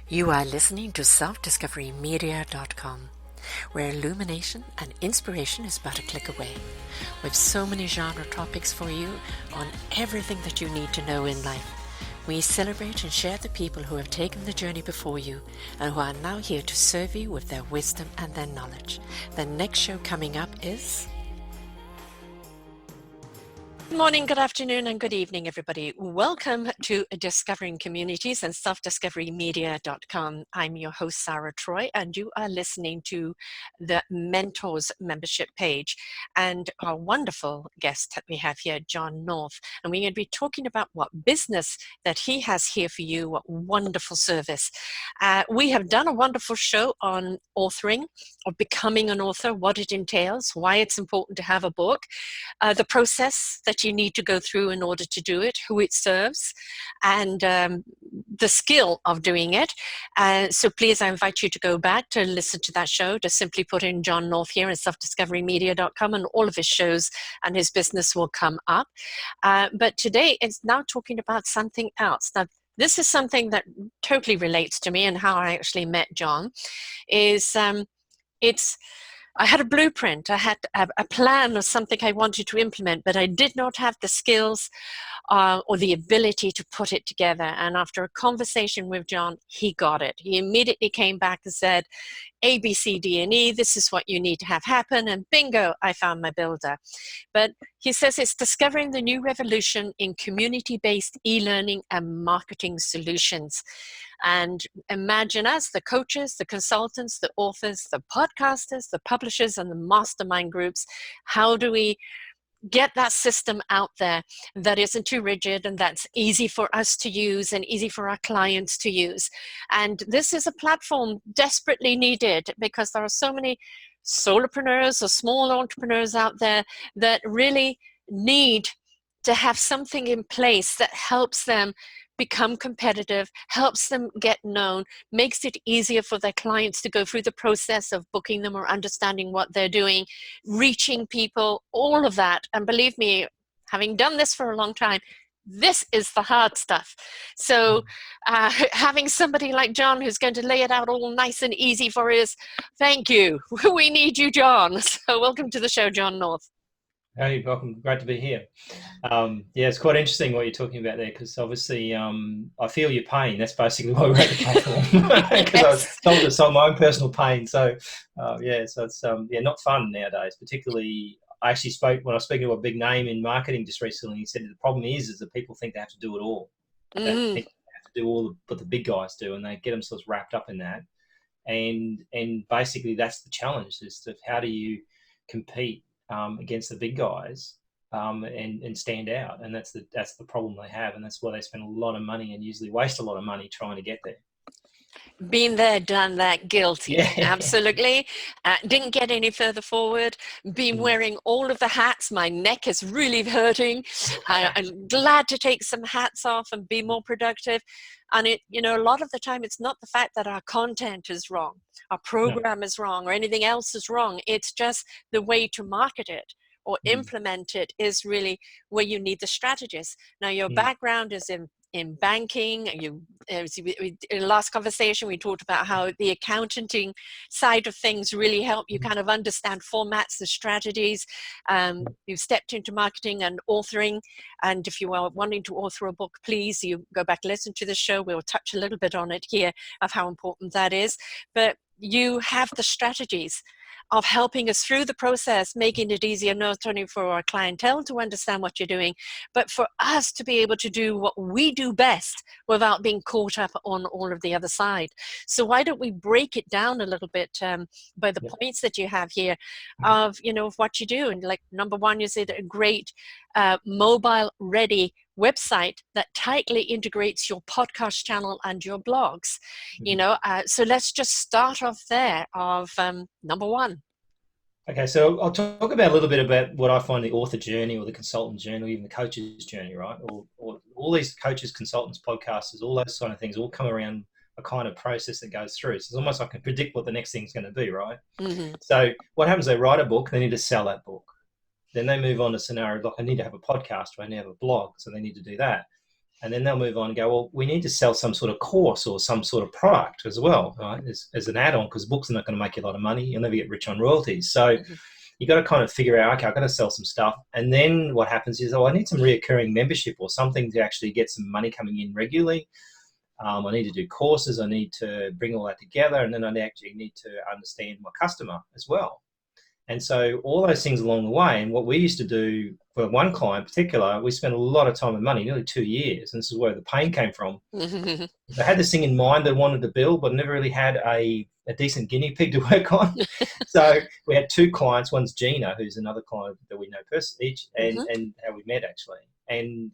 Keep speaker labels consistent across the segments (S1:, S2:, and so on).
S1: You are listening to selfdiscoverymedia.com, where illumination and inspiration is but a click away. With so many genre topics for you on everything that you need to know in life. We celebrate and share the people who have taken the journey before you and who are now here to serve you with their wisdom and their knowledge. The next show coming up is... Good morning, good afternoon, and good evening, everybody. Welcome to Discovering Communities and selfdiscoverymedia.com. I'm your host, Sara Troy, and you are listening to the Mentors membership page and our wonderful guest that we have here, John North. And we're going to be talking about what business that he has here for you, what wonderful service. We have done a wonderful show on authoring or becoming an author, what it entails, why it's important to have a book, the process that you need to go through in order to do it, who it serves, and the skill of doing it. So please, I invite you to go back to listen to that show. Just simply put in John North here in selfdiscoverymedia.com and all of his shows and his business will come up. But today it's now talking about something else. Now, this is something that totally relates to me and how I actually met John. I had a blueprint, I had a plan of something I wanted to implement, but I did not have the skills or the ability to put it together. And after a conversation with John, he got it. He immediately came back and said, A, B, C, D, and E, this is what you need to have happen. And bingo, I found my builder. But he says it's discovering the new revolution in community-based e-learning and marketing solutions. And imagine us, the coaches, the consultants, the authors, the podcasters, the publishers, and the mastermind groups. How do we get that system out there that isn't too rigid and that's easy for us to use and easy for our clients to use? And this is a platform desperately needed because there are so many solopreneurs or small entrepreneurs out there that really need to have something in place that helps them become competitive, helps them get known, makes it easier for their clients to go through the process of booking them or understanding what they're doing, reaching people, all of that. And believe me, having done this for a long time, this is the hard stuff. So having somebody like John who's going to lay it out all nice and easy for us, thank you. We need you, John. So welcome to the show, John North.
S2: Hey, welcome. Great to be here. Yeah, it's quite interesting what you're talking about there because obviously I feel your pain. That's basically why we're at the platform because I sold my own personal pain. So yeah, so it's not fun nowadays. Particularly, I actually when I was speaking to a big name in marketing just recently. He said the problem is that people think they have to do it all. They think they have to do all what the big guys do, and they get themselves wrapped up in that. And basically, that's the challenge: is that how do you compete against the big guys and stand out, and that's the problem they have, and that's why they spend a lot of money and usually waste a lot of money trying to get there.
S1: Been there, done that, guilty.
S2: Yeah.
S1: Absolutely. Didn't get any further forward. Been wearing all of the hats. My neck is really hurting. I'm glad to take some hats off and be more productive. And a lot of the time, it's not the fact that our content is wrong, our program is wrong, or anything else is wrong. It's just the way to market it or implement it is really where you need the strategists. Now, your background is in banking. In the last conversation, we talked about how the accounting side of things really help you kind of understand formats and strategies. You've stepped into marketing and authoring. And if you are wanting to author a book, please, you go back, listen to the show. We'll touch a little bit on it here of how important that is. But you have the strategies of helping us through the process, making it easier not only for our clientele to understand what you're doing, but for us to be able to do what we do best without being caught up on all of the other side. So why don't we break it down a little bit by the points that you have here of what you do? And like number one, you said a great mobile ready website that tightly integrates your podcast channel and your blogs. So let's just start off there of number one.
S2: Okay, so I'll talk about a little bit about what I find the author journey or the consultant journey or even the coach's journey, right? Or all these coaches, consultants, podcasters, all those kind of things all come around a kind of process that goes through. So it's almost like I can predict what the next thing's going to be, right? So what happens, they write a book, they need to sell that book. Then they move on to scenario like I need to have a podcast or I need to have a blog, so they need to do that. And then they'll move on and go, well, we need to sell some sort of course or some sort of product as well, right? As an add-on, because books are not going to make you a lot of money. You'll never get rich on royalties. So you got to kind of figure out, okay, I've got to sell some stuff. And then what happens is, I need some reoccurring membership or something to actually get some money coming in regularly. I need to do courses. I need to bring all that together. And then I actually need to understand my customer as well. And so all those things along the way, and what we used to do for one client in particular, we spent a lot of time and money, nearly 2 years. And this is where the pain came from. They had this thing in mind they wanted to build, but never really had a decent guinea pig to work on. So we had 2 clients. One's Gina, who's another client that we know each, and how we met actually. And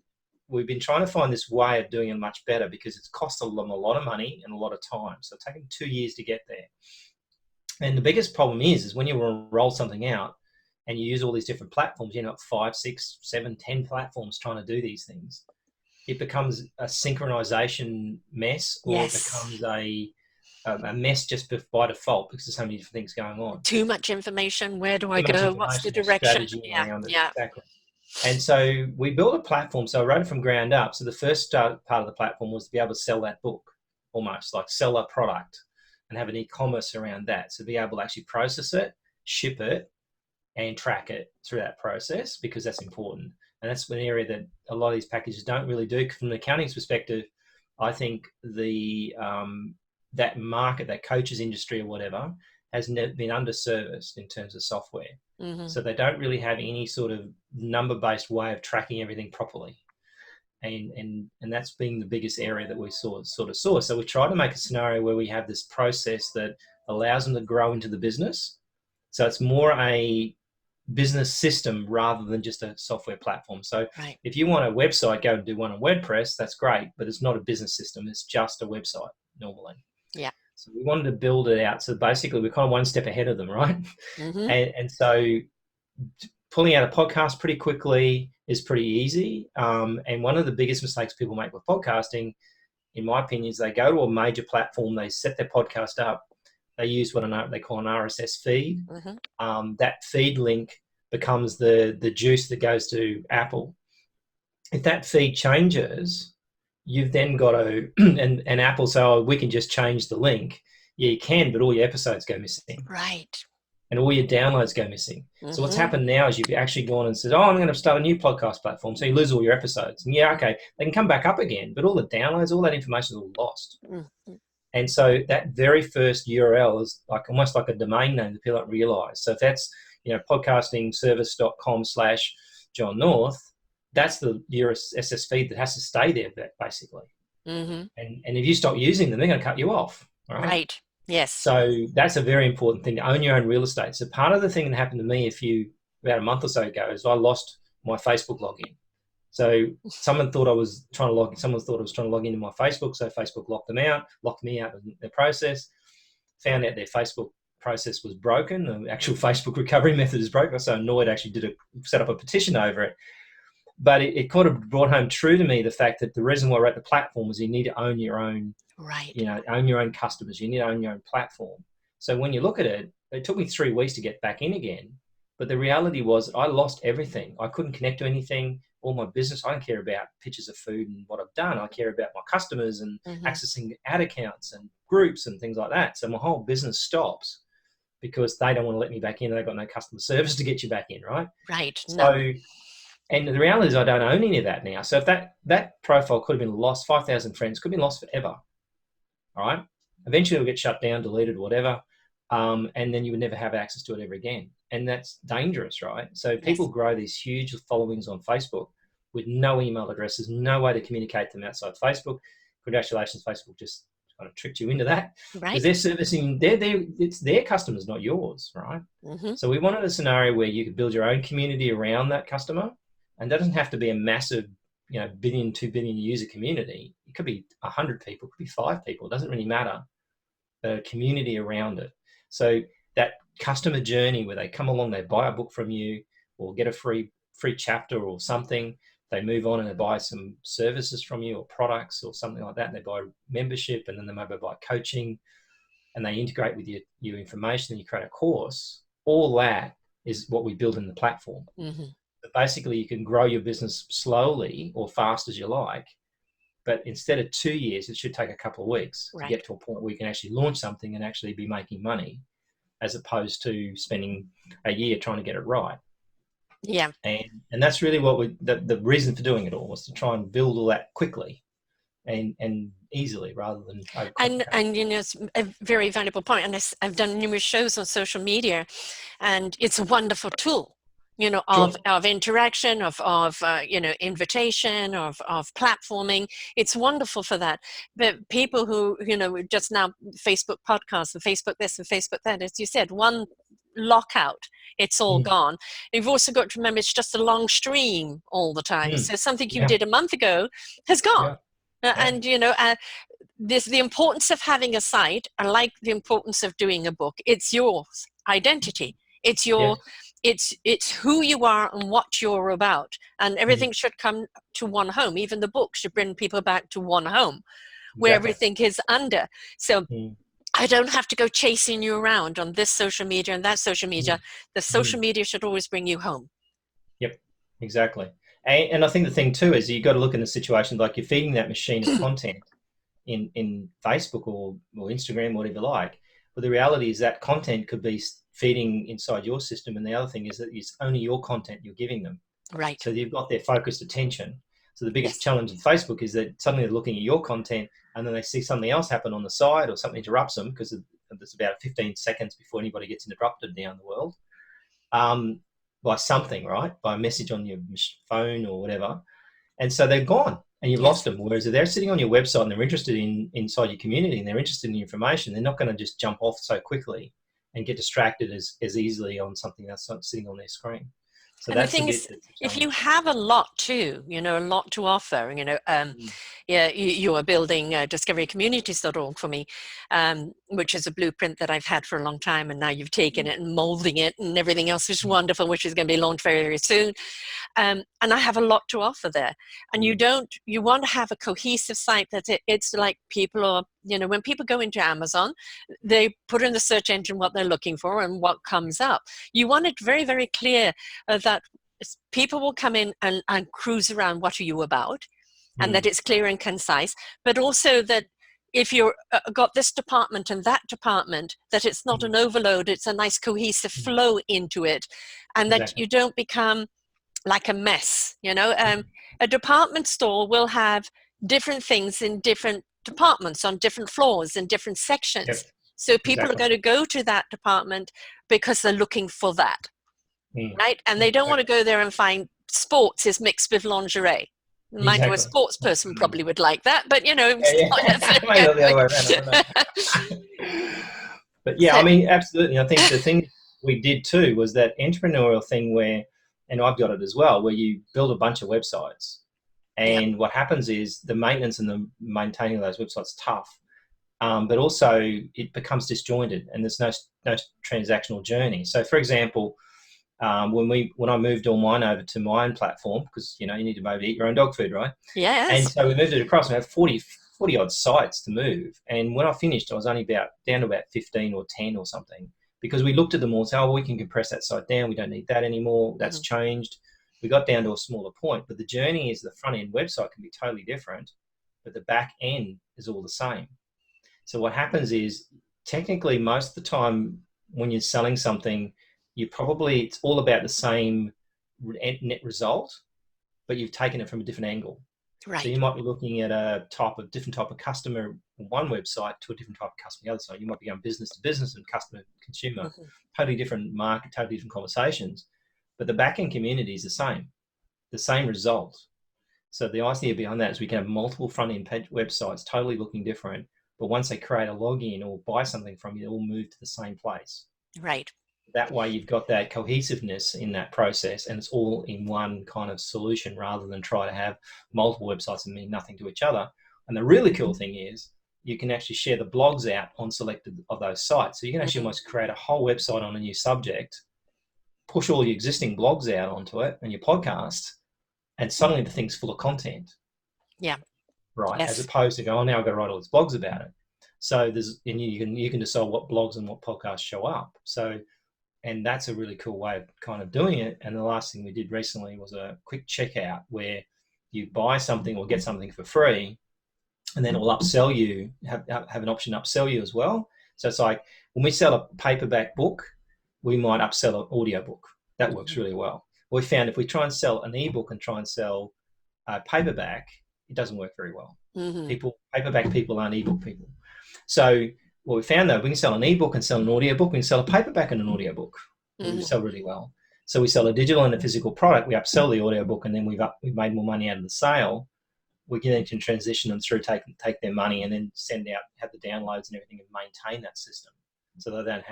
S2: we've been trying to find this way of doing it much better because it's cost them a lot of money and a lot of time. So it's taken 2 years to get there. And the biggest problem is when you roll something out and you use all these different platforms, 5, 6, 7, 10 platforms trying to do these things, it becomes a synchronization mess, or it becomes a mess just by default because there's so many different things going on.
S1: Too much information. Where do I go? What's the direction?
S2: Exactly. And so we built a platform. So I wrote it from ground up. So the first part of the platform was to be able to sell that book, almost like sell a product, and have an e-commerce around that. So be able to actually process it, ship it, and track it through that process, because that's important. And that's an area that a lot of these packages don't really do. From the accounting perspective, I think that market, that coaches industry or whatever, has been underserviced in terms of software. So they don't really have any sort of number-based way of tracking everything properly. And that's been the biggest area that we sort of saw. So we try to make a scenario where we have this process that allows them to grow into the business. So it's more a business system rather than just a software platform. So if you want a website, go and do one on WordPress, that's great, but it's not a business system. It's just a website normally.
S1: Yeah.
S2: So we wanted to build it out. So basically we're kind of one step ahead of them, right? And so pulling out a podcast pretty quickly is pretty easy. And one of the biggest mistakes people make with podcasting, in my opinion, is they go to a major platform, they set their podcast up, they use what they call an RSS feed. That feed link becomes the juice that goes to Apple. If that feed changes, you've then got to, and Apple say, oh, we can just change the link. Yeah, you can, but all your episodes go missing.
S1: Right.
S2: And all your downloads go missing. So what's happened now is you've actually gone and said, oh, I'm going to start a new podcast platform. So you lose all your episodes. And okay, they can come back up again, but all the downloads, all that information is all lost. And so that very first URL is like almost like a domain name that people don't realize. So if that's, podcastingservice.com/John North, that's the RSS feed that has to stay there basically. And if you stop using them, they're going to cut you off.
S1: Right. Yes.
S2: So that's a very important thing, to own your own real estate. So part of the thing that happened to me about a month or so ago is I lost my Facebook login. So someone thought I was trying to log into my Facebook. So Facebook locked me out in the process, found out their Facebook process was broken. The actual Facebook recovery method is broken. I was so annoyed, I actually set up a petition over it. But it kind of brought home true to me the fact that the reason why I wrote the platform was you need to own your own, own your own customers. You need to own your own platform. So when you look at it, it took me 3 weeks to get back in again. But the reality was I lost everything. I couldn't connect to anything. All my business, I don't care about pictures of food and what I've done. I care about my customers and accessing ad accounts and groups and things like that. So my whole business stops because they don't want to let me back in. They've got no customer service to get you back in, right?
S1: Right.
S2: So, and the reality is I don't own any of that now. So if that profile could have been lost, 5,000 friends could have been lost forever. All right. Eventually it'll get shut down, deleted, whatever. And then you would never have access to it ever again. And that's dangerous, right? So people grow these huge followings on Facebook with no email addresses, no way to communicate them outside Facebook. Congratulations, Facebook just kind of tricked you into that.
S1: Right.
S2: Because they're servicing, it's their customers, not yours, right? So we wanted a scenario where you could build your own community around that customer. And that doesn't have to be a massive, 1 billion, 2 billion user community. It could be 100 people, it could be 5 people. It doesn't really matter. A community around it. So that customer journey where they come along, they buy a book from you or get a free chapter or something, they move on and they buy some services from you or products or something like that, and they buy membership, and then they maybe buy coaching, and they integrate with your information, and you create a course. All that is what we build in the platform. But basically you can grow your business slowly or fast as you like, But instead of 2 years, it should take a couple of weeks to
S1: Right.
S2: get to a point where you can actually launch something and actually be making money, as opposed to spending a year trying to get it right.
S1: Yeah.
S2: And that's really what the reason for doing it all was to try and build all that quickly and easily rather than overcomplicate.
S1: And it's a very valuable point. And I've done numerous shows on social media, and it's a wonderful tool,
S2: Sure.
S1: of interaction, of invitation, of platforming. It's wonderful for that. But people who, just now Facebook podcasts and Facebook this and Facebook that, as you said, one lockout, it's all gone. You've also got to remember it's just a long stream all the time. So something you did a month ago has gone. And the importance of having a site, I like the importance of doing a book. It's your identity. It's your it's who you are and what you're about, and everything should come to one home. Even the book should bring people back to one home where everything is under. So I don't have to go chasing you around on this social media and that social media. The social media should always bring you home.
S2: Yep, exactly. And I think the thing too is you've got to look in the situation, like you're feeding that machine of content in Facebook or Instagram, whatever you like. But the reality is that content could be feeding inside your system. And the other thing is that it's only your content you're giving them.
S1: Right.
S2: So you've got their focused attention. So the biggest challenge in Facebook is that suddenly they're looking at your content and then they see something else happen on the side or something interrupts them, because there's about 15 seconds before anybody gets interrupted down the world. By something, right? By a message on your phone or whatever. And so they're gone and you've lost them. Whereas if they're sitting on your website and they're interested inside your community and they're interested in the information, they're not going to just jump off so quickly and get distracted as easily on something that's not sitting on their screen. So
S1: and
S2: that's
S1: the thing is, if you have a lot too, a lot to offer, you are building discoverycommunities.org for me, which is a blueprint that I've had for a long time, and now you've taken it and molding it and everything else is wonderful, which is going to be launched very, very soon. And I have a lot to offer there. And you want to have a cohesive site that it's like people are, when people go into Amazon, they put in the search engine what they're looking for and what comes up. You want it very, very clear that people will come in and cruise around, what are you about? And that it's clear and concise, but also that if you're got this department and that department, that it's not an overload, it's a nice cohesive flow into it, and that you don't become like a mess. A department store will have different things in different departments on different floors in different sections. So people are going to go to that department because they're looking for that. Right? And they don't want to go there and find sports is mixed with lingerie. Mind you, a sports person probably would like that, but
S2: But yeah, I mean, absolutely. I think the thing we did too was that entrepreneurial thing where, and I've got it as well, where you build a bunch of websites, and what happens is the maintenance and the maintaining of those websites is tough, but also it becomes disjointed and there's no transactional journey. So, for example, when I moved all mine over to my own platform, because you need to be able to eat your own dog food, right?
S1: Yes.
S2: And so we moved it across. We had 40 odd sites to move, and when I finished, I was only down to about 15 or 10 or something, because we looked at them all and said, we can compress that site down. We don't need that anymore. That's changed. We got down to a smaller point, but the journey is the front end website can be totally different, but the back end is all the same. So what happens is, technically, most of the time when you're selling something, it's all about the same net result, but you've taken it from a different angle. Right. So you might be looking at a different type of customer on one website to a different type of customer on the other side. You might be going business to business and customer to consumer, totally different market, totally different conversations, but the back end community is the same result. So the idea behind that is we can have multiple front end websites totally looking different, but once they create a login or buy something from you, they all move to the same place.
S1: Right.
S2: That way you've got that cohesiveness in that process, and it's all in one kind of solution rather than try to have multiple websites and mean nothing to each other. And the really cool thing is you can actually share the blogs out on selected of those sites. So you can actually almost create a whole website on a new subject, push all your existing blogs out onto it and your podcast, and suddenly the thing's full of content.
S1: Yeah.
S2: Right. Yes. As opposed to now I've got to write all these blogs about it. So you can decide what blogs and what podcasts show up. And that's a really cool way of kind of doing it. And the last thing we did recently was a quick checkout where you buy something or get something for free, and then it will upsell you, have an option to upsell you as well. So it's like when we sell a paperback book, we might upsell an audio book. That works really well. We found if we try and sell an ebook and try and sell a paperback, it doesn't work very well. Paperback people aren't ebook people. So what we found, though, we can sell an ebook and sell an audio book. We can sell a paperback and an audio book. We sell really well. So we sell a digital and a physical product. We upsell the audio book, and then we've made more money out of the sale. We can transition them through, take their money, and then have the downloads and everything, and maintain that system, so they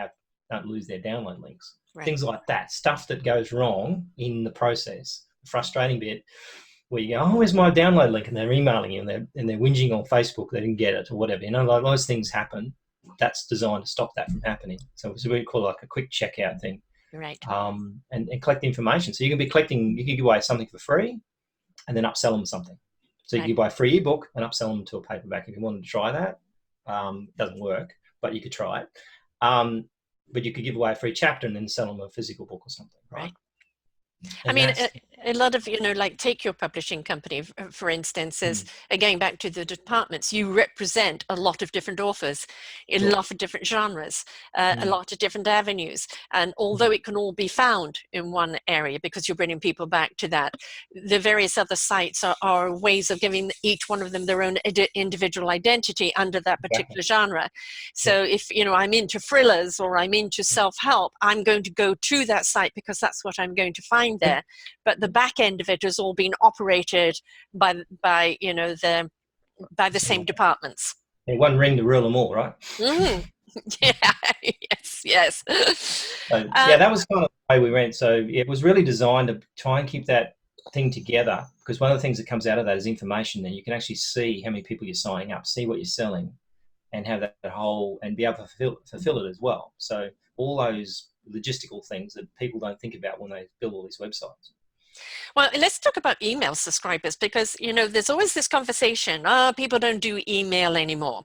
S2: don't lose their download links. Right. Things like that, stuff that goes wrong in the process. The frustrating bit where you go, oh, where's my download link? And they're emailing you, and they're whinging on Facebook they didn't get it or whatever. Like those things happen. That's designed to stop that from happening. So we call it like a quick checkout thing. Right. And collect information. So you can give away something for free and then upsell them something. So you can buy a free ebook and upsell them to a paperback. If you wanted to try that, it doesn't work, but you could try it. But you could give away a free chapter and then sell them a physical book or something, right?
S1: I mean, a lot of, like take your publishing company, for instance, is again, back to the departments, you represent a lot of different authors in a lot of different genres, a lot of different avenues. And although it can all be found in one area because you're bringing people back to that, the various other sites are ways of giving each one of them their own individual identity under that particular genre. So if, I'm into thrillers or I'm into self-help, I'm going to go to that site because that's what I'm going to find there. But the back end of it has all been operated by the same departments.
S2: One ring to rule them all, right?
S1: Yeah. Yes.
S2: So, that was kind of the way we went. So it was really designed to try and keep that thing together, because one of the things that comes out of that is information. Then you can actually see how many people you're signing up, see what you're selling, and have that whole, and be able to fulfill it as well. So all those logistical things that people don't think about when they build all these websites.
S1: Well, let's talk about email subscribers, because, there's always this conversation, people don't do email anymore.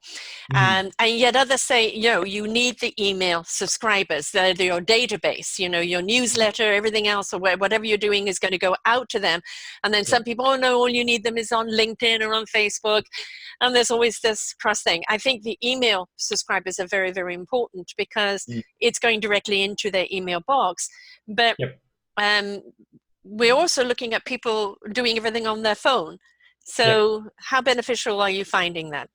S1: And yet others say, you need the email subscribers, they're your database, your newsletter, everything else, or whatever you're doing is going to go out to them. And then some people, oh no, all you need them is on LinkedIn or on Facebook. And there's always this cross thing. I think the email subscribers are very, very important because it's going directly into their email box. But we're also looking at people doing everything on their phone. So how beneficial are you finding that?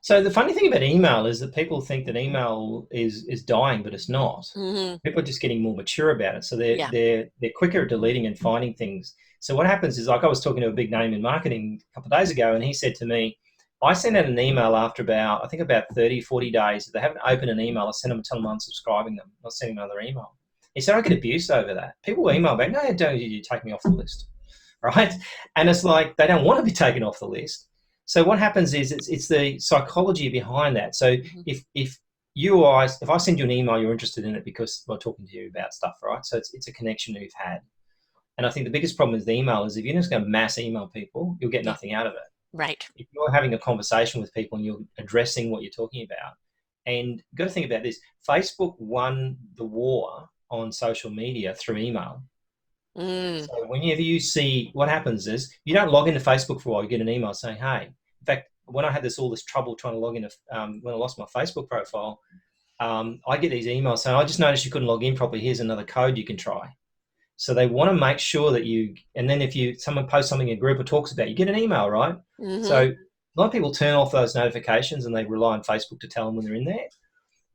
S2: So the funny thing about email is that people think that email is dying, but it's not. People are just getting more mature about it. So they're quicker at deleting and finding things. So what happens is, like I was talking to a big name in marketing a couple of days ago, and he said to me, I send out an email after about 30, 40 days. If they haven't opened an email, I send them and tell them I'm unsubscribing them, not sending another email. He said, I get abused over that. People email back, no, don't you take me off the list, right? And it's like they don't want to be taken off the list. So what happens is it's the psychology behind that. So if I send you an email, you're interested in it because we're talking to you about stuff, right? So it's a connection that you've had. And I think the biggest problem with the email is if you're just going to mass email people, you'll get nothing out of it.
S1: Right.
S2: If you're having a conversation with people and you're addressing what you're talking about, and you've got to think about this, Facebook won the war on social media through email. So whenever you see, what happens is you don't log into Facebook for a while, you get an email saying, hey, in fact, when I had all this trouble trying to log in, when I lost my Facebook profile, I get these emails saying, I just noticed you couldn't log in properly. Here's another code you can try. So they want to make sure that and then if someone posts something in a group or talks about it, you get an email, right? So a lot of people turn off those notifications and they rely on Facebook to tell them when they're in there.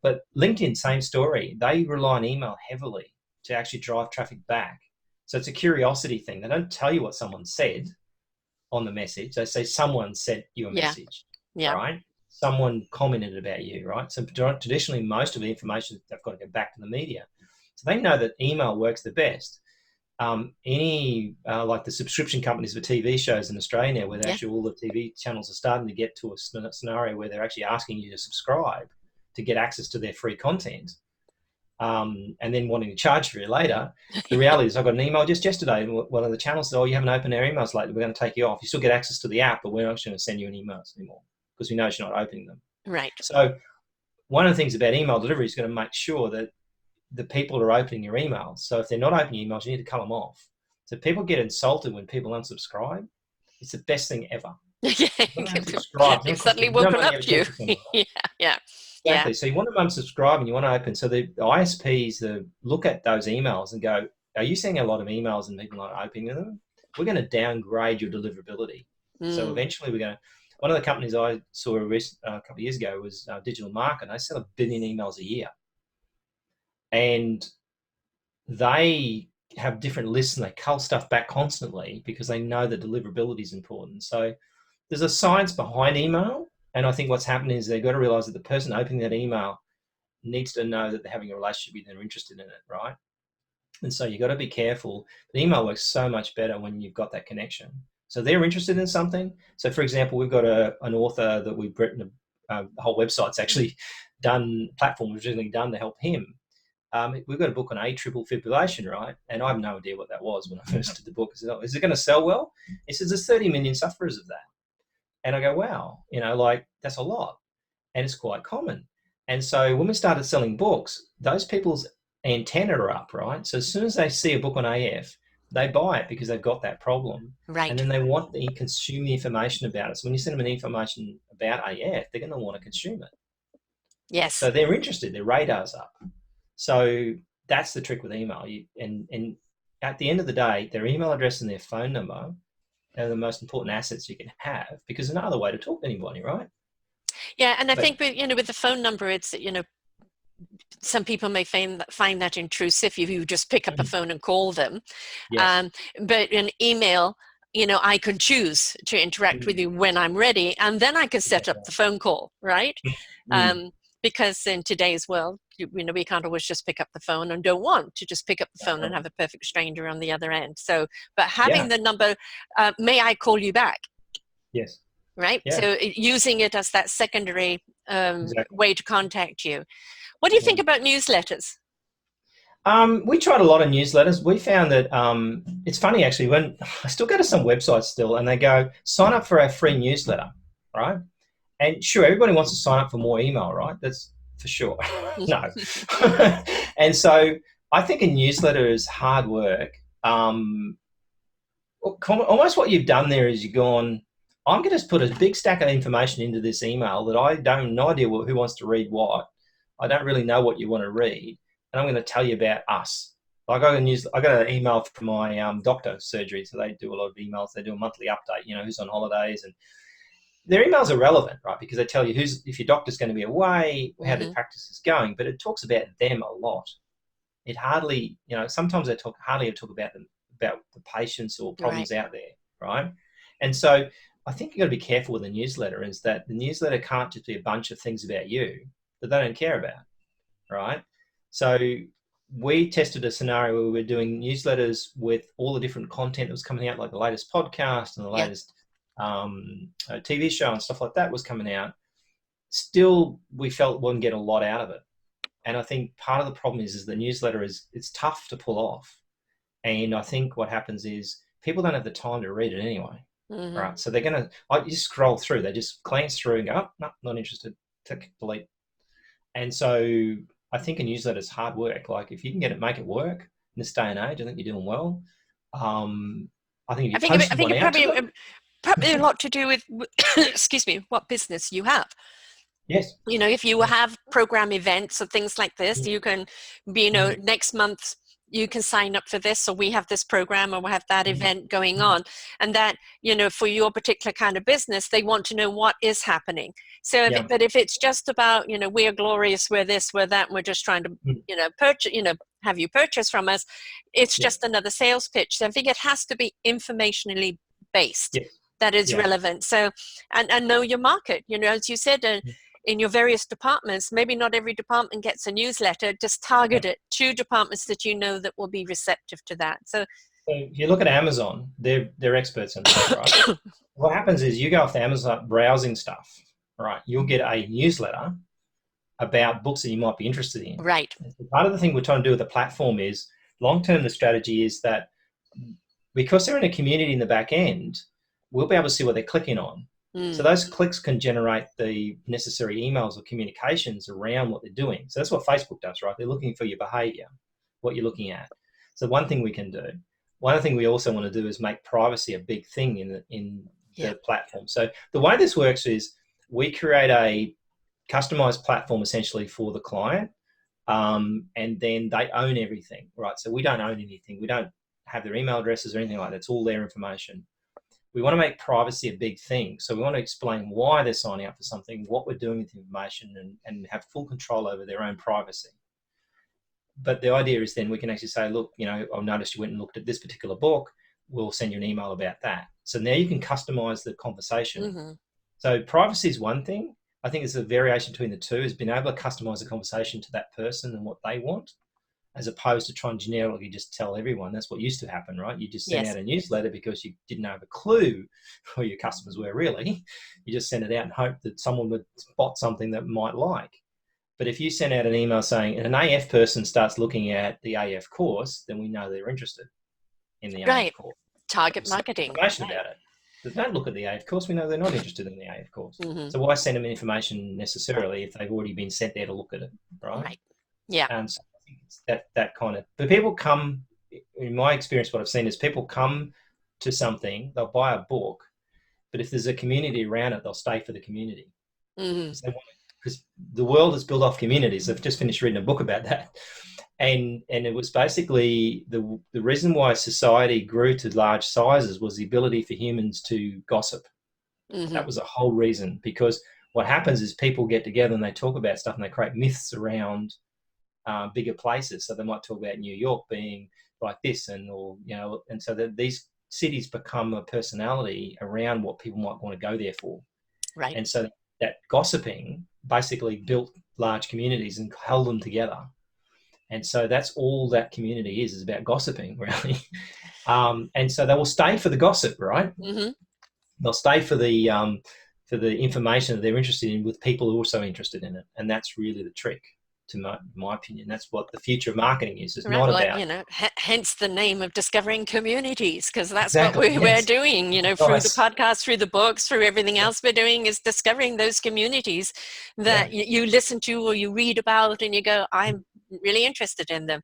S2: But LinkedIn, same story. They rely on email heavily to actually drive traffic back. So it's a curiosity thing. They don't tell you what someone said on the message. They say someone sent you a message, right? Someone commented about you, right? So traditionally, most of the information, they've got to go back to the media. So they know that email works the best. Like the subscription companies for TV shows in Australia now, where actually all the TV channels are starting to get to a scenario where they're actually asking you to subscribe to get access to their free content, and then wanting to charge for it later. The reality is I got an email just yesterday, one of the channels said, you haven't opened our emails lately, we're going to take you off. You still get access to the app, but we're not going to send you any emails anymore because we know you're not opening them.
S1: Right.
S2: So one of the things about email delivery is going to make sure that the people are opening your emails. So if they're not opening emails, you need to cut them off. So people get insulted when people unsubscribe. It's the best thing ever.
S1: Yeah,
S2: You want to unsubscribe.
S1: they've
S2: It costs
S1: suddenly
S2: you no
S1: woken
S2: money
S1: up
S2: ever
S1: to you.
S2: talk to someone.
S1: Yeah, yeah, yeah.
S2: Exactly. So you want to unsubscribe and you want to open. So the ISPs look at those emails and go, are you seeing a lot of emails and people not opening them? We're going to downgrade your deliverability. So eventually one of the companies I saw a couple of years ago was Digital Market. They sell 1 billion emails a year. And they have different lists and they cull stuff back constantly because they know that deliverability is important. So there's a science behind email. And I think what's happening is they've got to realize that the person opening that email needs to know that they're having a relationship with you and they're interested in it, right? And so you've got to be careful. The email works so much better when you've got that connection. So they're interested in something. So for example, we've got an author that we've written, the whole website's actually done, platform was originally done to help him. We've got a book on atrial fibrillation, right? And I have no idea what that was when I first did the book. I said, oh, is it going to sell well? He says, there's 30 million sufferers of that. And I go, wow, that's a lot. And it's quite common. And so when we started selling books, those people's antenna are up, right? So as soon as they see a book on AF, they buy it because they've got that problem.
S1: Right.
S2: And then they want to consume the information about it. So when you send them information about AF, they're going to want to consume it.
S1: Yes.
S2: So they're interested, their radar's up. So that's the trick with email. And at the end of the day, their email address and their phone number are the most important assets you can have, because there's no other way to talk to anybody, right?
S1: Yeah, and I think with the phone number, it's some people may find that intrusive if you just pick up a phone and call them.
S2: Yes.
S1: But an email, I can choose to interact with you when I'm ready, and then I can set up the phone call, right? Because in today's world, we can't always just pick up the phone and don't want to just pick up the phone and have a perfect stranger on the other end. So, but having the number, may I call you back?
S2: Yes.
S1: Right.
S2: Yeah.
S1: So using it as that secondary way to contact you. What do you think about newsletters?
S2: We tried a lot of newsletters. We found that it's funny, actually, when I still go to some websites still and they go, sign up for our free newsletter, right? And sure, everybody wants to sign up for more email, right? That's for sure. No. And so I think a newsletter is hard work. Almost what you've done there is you've gone, I'm going to put a big stack of information into this email that I don't have no idea who wants to read what. I don't really know what you want to read. And I'm going to tell you about us. I got an email from my doctor surgery, so they do a lot of emails. They do a monthly update, who's on holidays, and their emails are relevant, right? Because they tell you if your doctor's going to be away, how their practice is going, but it talks about them a lot. It hardly, sometimes they hardly talk about the patients or problems out there, right? And so I think you've got to be careful with the newsletter, is that the newsletter can't just be a bunch of things about you that they don't care about, right? So we tested a scenario where we were doing newsletters with all the different content that was coming out, like the latest podcast and the latest TV show and stuff like that was coming out. Still, we felt we wouldn't get a lot out of it. And I think part of the problem is the newsletter it's tough to pull off. And I think what happens is people don't have the time to read it anyway. Right. So they're going to, you scroll through, they just glance through and go, oh, no, not interested, tick, delete. And so I think a newsletter is hard work. Like if you can make it work in this day and age, I think you're doing well. I think
S1: it probably a lot to do with, excuse me, what business you have.
S2: Yes.
S1: If you have program events or things like this, you can be, next month you can sign up for this, or we have this program, or we have that event going on. And that, for your particular kind of business, they want to know what is happening. So, but if it's just about, we're glorious, we're this, we're that, and we're just trying to, purchase, have you purchase from us, it's just another sales pitch. So I think it has to be informationally based. That is relevant. So, and know your market, as you said, in your various departments, maybe not every department gets a newsletter, just target it to departments that that will be receptive to that. So
S2: if you look at Amazon, they're experts in that, right? What happens is you go off Amazon browsing stuff, right? You'll get a newsletter about books that you might be interested in.
S1: Right.
S2: So part of the thing we're trying to do with the platform is, long-term, the strategy is that because they're in a community in the back end, we'll be able to see what they're clicking on. So those clicks can generate the necessary emails or communications around what they're doing. So that's what Facebook does, right? They're looking for your behavior, what you're looking at. So one thing we can do. One other thing we also want to do is make privacy a big thing in
S1: Yeah.
S2: platform. So the way this works is we create a customized platform essentially for the client, and then they own everything, right? So we don't own anything. We don't have their email addresses or anything like that. It's all their information. We want to make privacy a big thing. So we want to explain why they're signing up for something, what we're doing with the information, and have full control over their own privacy. But the idea is then we can actually say, look, I've noticed you went and looked at this particular book. We'll send you an email about that. So now you can customize the conversation.
S1: Mm-hmm.
S2: So privacy is one thing. I think it's a variation between the two, is being able to customize the conversation to that person and what they want, as opposed to trying to generically just tell everyone. That's what used to happen, right? You just sent out a newsletter because you didn't have a clue who your customers were really. You just sent it out and hoped that someone would spot something that might like. But if you send out an email saying, and an AF person starts looking at the AF course, then we know they're interested in the AF course.
S1: Target marketing.
S2: Information about it. If they don't look at the AF course, we know they're not interested in the AF course.
S1: Mm-hmm.
S2: So why send them information necessarily if they've already been sent there to look at it, right?
S1: Yeah.
S2: So I think it's that kind of. But people come, in my experience, what I've seen is people come to something, they'll buy a book, but if there's a community around it, they'll stay for the community.
S1: Mm-hmm.
S2: Because the world is built off communities. I've just finished reading a book about that. And it was basically the reason why society grew to large sizes was the ability for humans to gossip. Mm-hmm. That was the whole reason, because what happens is people get together and they talk about stuff and they create myths around bigger places. So they might talk about New York being like this, and so that these cities become a personality around what people might want to go there for.
S1: Right. And
S2: so that gossiping basically built large communities and held them together. And so that's all that community is about gossiping, really. And so they will stay for the gossip, right?
S1: Mm-hmm.
S2: They'll stay for the information that they're interested in, with people who are also interested in it. And that's really the trick, to my opinion. That's what the future of marketing is. It's not about...
S1: hence the name of Discovering Communities, because that's what we're doing, through the podcast, through the books, through everything else we're doing, is discovering those communities that you listen to or you read about and you go, I'm really interested in them,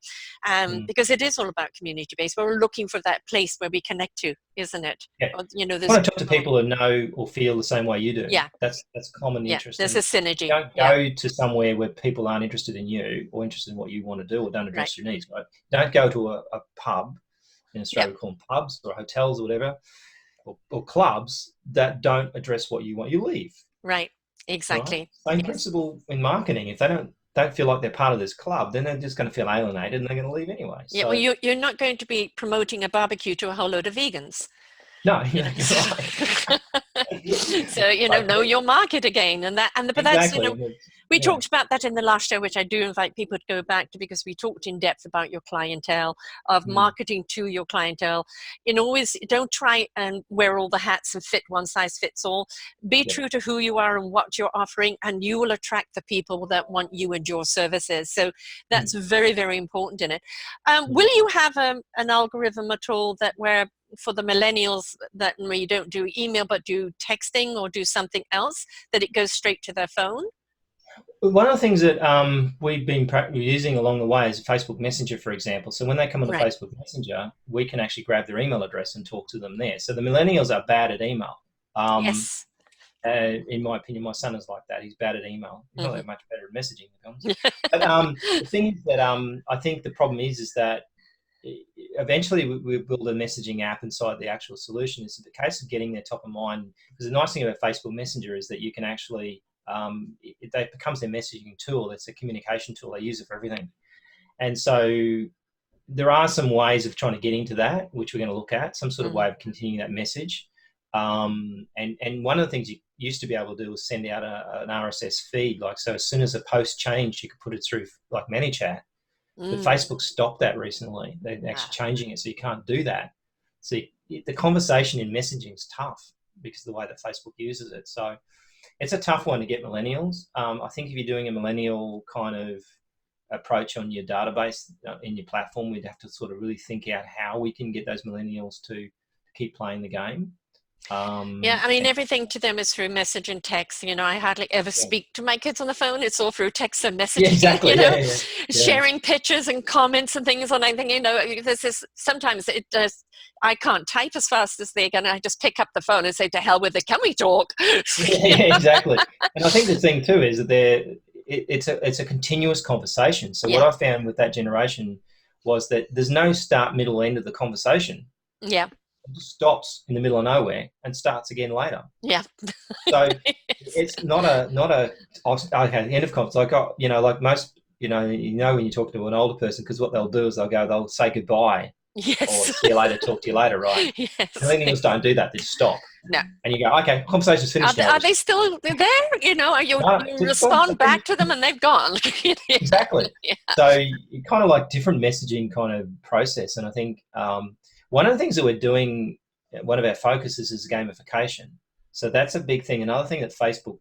S1: because it is all about community based. We're looking for that place where we connect to, isn't it?
S2: Yeah. I want to talk to people who know or feel the same way you do.
S1: Yeah,
S2: that's common interest.
S1: There's a synergy.
S2: Don't go to somewhere where people aren't interested in you or interested in what you want to do or don't address your needs. Right? Don't go to a pub. In Australia, we call them pubs or hotels or whatever, or clubs that don't address what you want. You leave.
S1: Right. Exactly.
S2: Right? Same principle in marketing. If they don't feel like they're part of this club, then they're just going to feel alienated and they're going to leave anyway.
S1: Yeah, well, you're not going to be promoting a barbecue to a whole load of vegans.
S2: No, you're right.
S1: So know your market again, but that's we talked about that in the last show, which I do invite people to go back to, because we talked in depth about your clientele, of marketing to your clientele. Always don't try and wear all the hats and fit one size fits all. Be true to who you are and what you're offering, and you will attract the people that want you and your services. So that's very, very important in it. Will you have an algorithm at all that where, for the millennials, that where you don't do email but do texting or do something else, that it goes straight to their phone?
S2: One of the things that we've been using along the way is Facebook Messenger, for example. So when they come on the Facebook Messenger, we can actually grab their email address and talk to them there. So the millennials are bad at email.
S1: Yes.
S2: In my opinion, my son is like that. He's bad at email. He's not that much better at messaging, to be honest. But the thing is that I think the problem is that eventually we build a messaging app inside the actual solution. It's the case of getting their top of mind. Because the nice thing about Facebook Messenger is that you can actually, it becomes their messaging tool. It's a communication tool. They use it for everything. And so there are some ways of trying to get into that, which we're going to look at, some sort of way of continuing that message. And one of the things you used to be able to do was send out an RSS feed. So as soon as a post changed, you could put it through like ManyChat. But Facebook stopped that recently. They're actually changing it, so you can't do that. So the conversation in messaging is tough because of the way that Facebook uses it. So it's a tough one to get millennials. I think if you're doing a millennial kind of approach on your database in your platform, we'd have to sort of really think out how we can get those millennials to keep playing the game.
S1: Yeah, I mean, everything to them is through message and text. You know, I hardly ever
S2: Yeah,
S1: speak to my kids on the phone. It's all through text and
S2: yeah,
S1: messaging,
S2: exactly.
S1: you
S2: Yeah,
S1: know,
S2: yeah, yeah.
S1: sharing pictures and comments and things. And I think, you know, this is sometimes it does. I can't type as fast as they can. I just pick up the phone and say, to hell with it. Can we talk?
S2: Yeah, exactly. And I think the thing too is that it's a continuous conversation. So what
S1: Yeah,
S2: I found with that generation was that there's no start, middle, end of the conversation.
S1: yeah,
S2: It just stops in the middle of nowhere and starts again later.
S1: yeah.
S2: So it's not a okay, the end of conversation. Like, like most, when you talk to an older person, because what they'll do is they'll say goodbye or
S1: Yes.
S2: see you later, talk to you later, right?
S1: Yes.
S2: Millennials don't do that. They just stop.
S1: No.
S2: And you go, okay, conversation's finished now.
S1: Are they still there? You know, you
S2: No, it's gone.
S1: respond back to them and they've gone.
S2: Exactly.
S1: Yeah.
S2: So you kind of like different messaging kind of process. And I think one of the things that we're doing, one of our focuses is gamification. So that's a big thing. Another thing that Facebook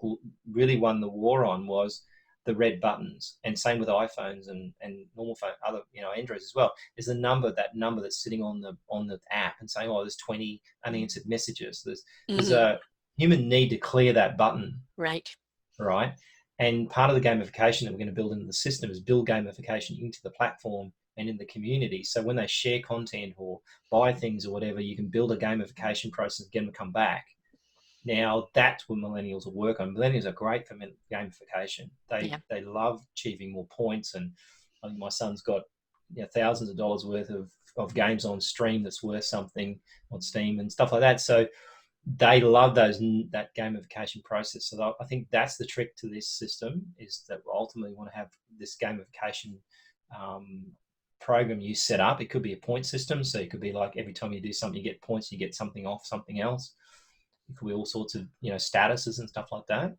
S2: really won the war on was the red buttons, and same with iPhones and normal phone, other Androids as well. Is that number that's sitting on the app and saying, oh, there's 20 unanswered messages. There's a human need to clear that button,
S1: Right.
S2: right? And part of the gamification that we're going to build into the system is build gamification into the platform and in the community. So when they share content or buy things or whatever, you can build a gamification process, get them to come back. Now, that's what millennials will work on. Millennials are great for gamification. They love achieving more points. And I think my son's got thousands of dollars worth of games on stream that's worth something on Steam and stuff like that. So they love that gamification process. So I think that's the trick to this system, is that we ultimately want to have this gamification program you set up. It could be a point system. So it could be like every time you do something, you get points, you get something off something else. It could be all sorts of statuses and stuff like that.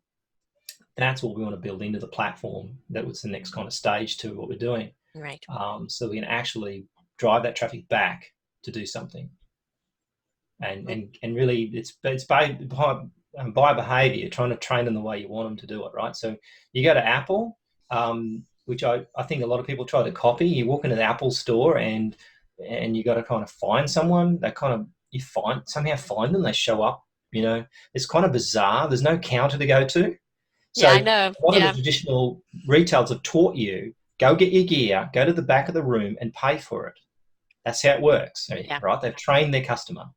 S2: That's what we want to build into the platform. That was the next kind of stage to what we're doing.
S1: Right.
S2: So we can actually drive that traffic back to do something. And really, it's by behavior, trying to train them the way you want them to do it, right? So you go to Apple, which I think a lot of people try to copy. You walk into the Apple store and you got to kind of find someone. You somehow find them. They show up. It's kind of bizarre. There's no counter to go to. So
S1: yeah, I know.
S2: A lot of the traditional retailers have taught you, go get your gear, go to the back of the room and pay for it. That's how it works, right? They've trained their customer.